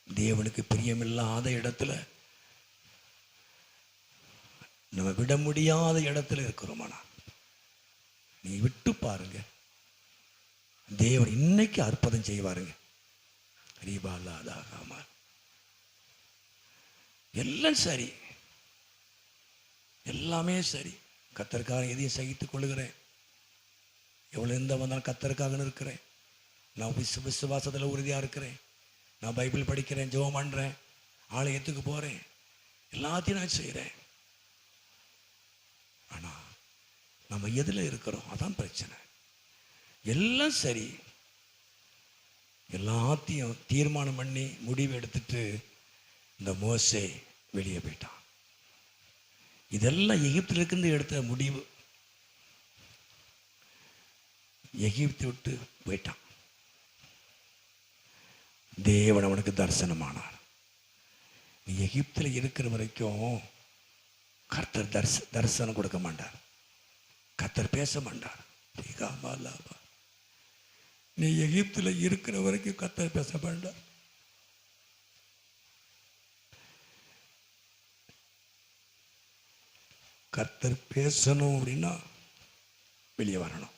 தேவனுக்கு பிரியமில்லாத இடத்துல, நம்ம விட முடியாத இடத்துல இருக்கிறோமானா நீ விட்டு பாருங்க, தேவன் இன்னைக்கு அற்புதம் செய்வாருங்க. எல்லாம் சரி, எல்லாமே சரி. கர்த்தருக்காக எதையும் சகித்துக் கொள்ளுகிறேன். எவ்வளவு எந்த வந்தாலும் கர்த்தருக்காக இருக்கிறேன். நான் விசுவாசத்தில் உறுதியா இருக்கிறேன். நான் பைபிள் படிக்கிறேன், ஜெபம் பண்றேன், ஆலயத்துக்கு போறேன், எல்லாத்தையும் நான் செய்கிறேன். ஆனா நம்ம எதுல இருக்கிறோம்? அதான் பிரச்சனை. எல்லாம் சரி, எல்லாத்தையும் தீர்மானம் பண்ணி முடிவு எடுத்துட்டு இந்த மோசே வெளியே போயிட்டான். இதெல்லாம் எகிப்திலிருந்து எடுத்த முடிவு. எகிப்து விட்டு போயிட்டான். தேவன் அவனுக்கு தரிசனமானார். நீ எகிப்தில் இருக்கிற வரைக்கும் கர்த்தர் தரிசனம் கொடுக்க மாட்டார். கர்த்தர் பேச மாட்டார். நீ எகிப்தில் இருக்கிற வரைக்கும் கர்த்தர் பேச மாட்டார். கர்த்தர் பேசணும் அப்படின்னா வெளியே வரணும்.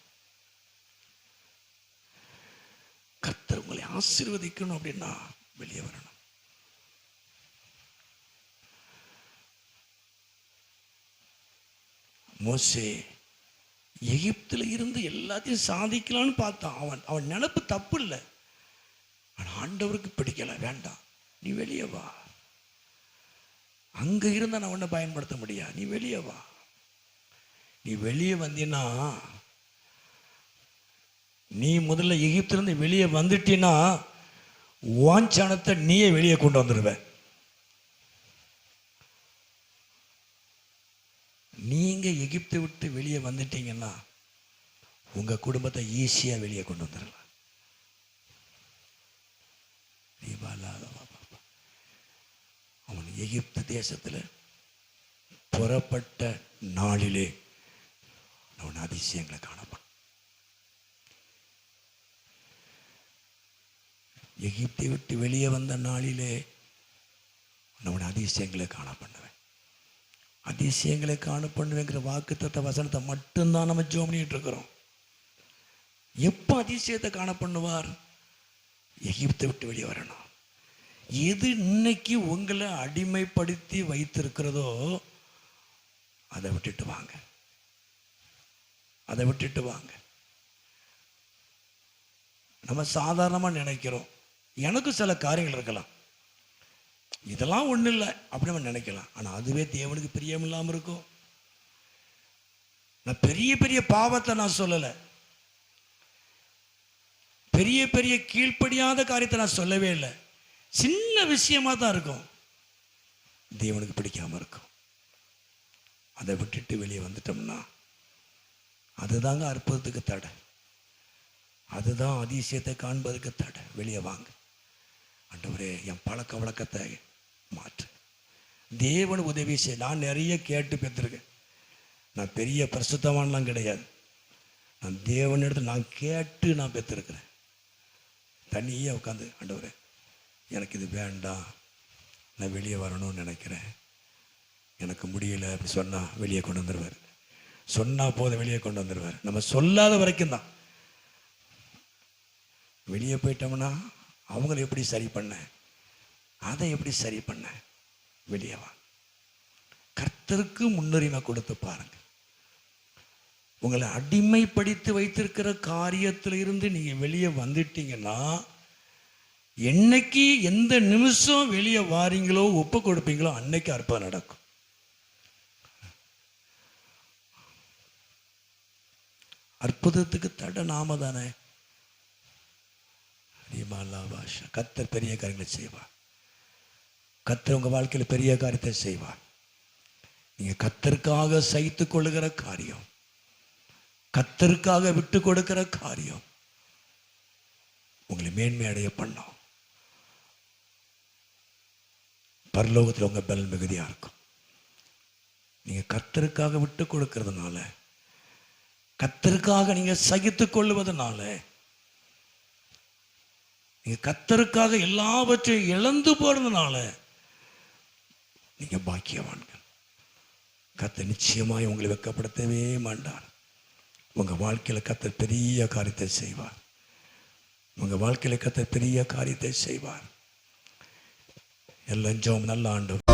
கர்த்தர் உங்களை ஆசீர்வதிக்கணும் அப்படின்னா வெளியே வரணும். மோசே எகிப்தில் இருந்து எல்லாத்தையும் சாதிக்கலான்னு பார்த்தான். அவன் நினைப்பு தப்பு இல்லை, ஆனால் ஆண்டவருக்கு பிடிக்கல. வேண்டாம், நீ வெளியே வா. அங்க இருந்தா நான் உன்னை பயன்படுத்த முடியாது. நீ வெளியே வா. நீ வெளியே வந்தீன்னா, நீ முதல்ல எகிப்திலிருந்து வெளியே வந்துட்டீன்னா வாஞ்சனத்தை நீயே வெளியே கொண்டு வந்துடுவ. நீங்க எகிப்தை விட்டு வெளியே வந்துட்டீங்கன்னா உங்க குடும்பத்தை ஈஸியா வெளியே கொண்டு வந்துடலாம். அவன் எகிப்து தேசத்துல புறப்பட்ட நாளிலே அவன் அதிசயங்களை காணப்படும். எகிப்தை விட்டு வெளியே வந்த நாளிலே அவன் அதிசயங்களை காண பண்ணுவேன். அதிசயங்களை காண பண்ணுவேங்கிற வாக்குத்தத்த வசனத்தை மட்டும்தான் நம்ம ஜெபம் பண்ணிட்டு இருக்கிறோம். எப்போ அதிசயத்தை காண பண்ணுவார்? எகிப்தை விட்டு வெளியே வரணும். எது இன்னைக்கு உங்களை அடிமைப்படுத்தி வைத்திருக்கிறதோ அதை விட்டுட்டு வாங்க. அதை விட்டுட்டு வாங்க. நம்ம சாதாரணமா நினைக்கிறோம், எனக்கு சில காரியங்கள் இருக்கலாம், இதெல்லாம் ஒன்றும் இல்லை அப்படி நம்ம நினைக்கலாம். ஆனால் அதுவே தேவனுக்கு பிரியம் இல்லாமல் இருக்கும். நான் பெரிய பெரிய பாவத்தை நான் சொல்லலை, பெரிய பெரிய கீழ்ப்படியாத காரியத்தை நான் சொல்லவே இல்லை. சின்ன விஷயமா தான் இருக்கும், தேவனுக்கு பிடிக்காம இருக்கும். அதை விட்டுட்டு வெளியே வந்துட்டோம்னா அதுதாங்க அற்புதத்துக்கு தடை. அதுதான் அதிசயத்தை காண்பதற்கு தடை. வெளியே வாங்க. ஆண்டவரே, என் பழக்க வழக்கத்தை மாற்று. தேவன் உதவி செய்ய. நான் நிறைய கேட்டு பெற்றிருக்கேன். நான் பெரிய பரிசுத்தவான்லாம் கிடையாது. நான் தேவனிடத்தில் நான் கேட்டு நான் பெற்றிருக்கிறேன். தனியாக உட்காந்து, ஆண்டவரே எனக்கு இது வேண்டாம், நான் வெளியே வரணும்னு நினைக்கிறேன், எனக்கு முடியல அப்படி சொன்னால் வெளியே கொண்டு வந்துடுவார். சொன்னால் போதும் வெளியே கொண்டு வந்துடுவார். நம்ம சொல்லாத வரைக்கும் தான். வெளியே போயிட்டோம்னா அவங்கள எப்படி சரி பண்ண, அதை எப்படி சரி பண்ண, வெளியே வா. கர்த்தருக்கு முன்னுரிமை கொடுத்து பாருங்க. உங்களை அடிமைப்படுத்தி வைத்திருக்கிற காரியத்தில் இருந்து நீங்க வெளியே வந்துட்டீங்கன்னா, என்னைக்கு எந்த நிமிஷம் வெளியே வாரீங்களோ ஒப்பு கொடுப்பீங்களோ அன்னைக்கு அற்புதம் நடக்கும். அற்புதத்துக்கு தடை நாம தானே. கர்த்தர் பெரிய காரியங்களை செய்வார். கர்த்தர் உங்க வாழ்க்கையில் பெரிய காரியத்தை செய்வார். நீங்க கர்த்தருக்காக சகித்துக் கொள்ளுகிற காரியம் கர்த்தருக்காக விட்டு கொடுக்கிற காரியம் உங்களை மேன்மை அடைய பண்ணும். பரலோகத்தில் உங்க பலன் மிகுதியா இருக்கும். நீங்க கர்த்தருக்காக விட்டு கொடுக்கறதுனால, கர்த்தருக்காக நீங்க சகித்துக் கொள்வதனால, நீங்க கர்த்தருக்காக எல்லாவற்றையும் இழந்து போறதுனால நீங்க பாக்கியவான்கள். கர்த்தர் நிச்சயமாய் உங்களை வெட்கப்படுத்தவே மாட்டார். உங்க வாழ்க்கையில கர்த்தர் பெரிய காரியத்தை செய்வார். உங்க வாழ்க்கையில கர்த்தர் பெரிய காரியத்தை செய்வார். எல்லாம் ஜெபம். நல்ல ஆண்டவர்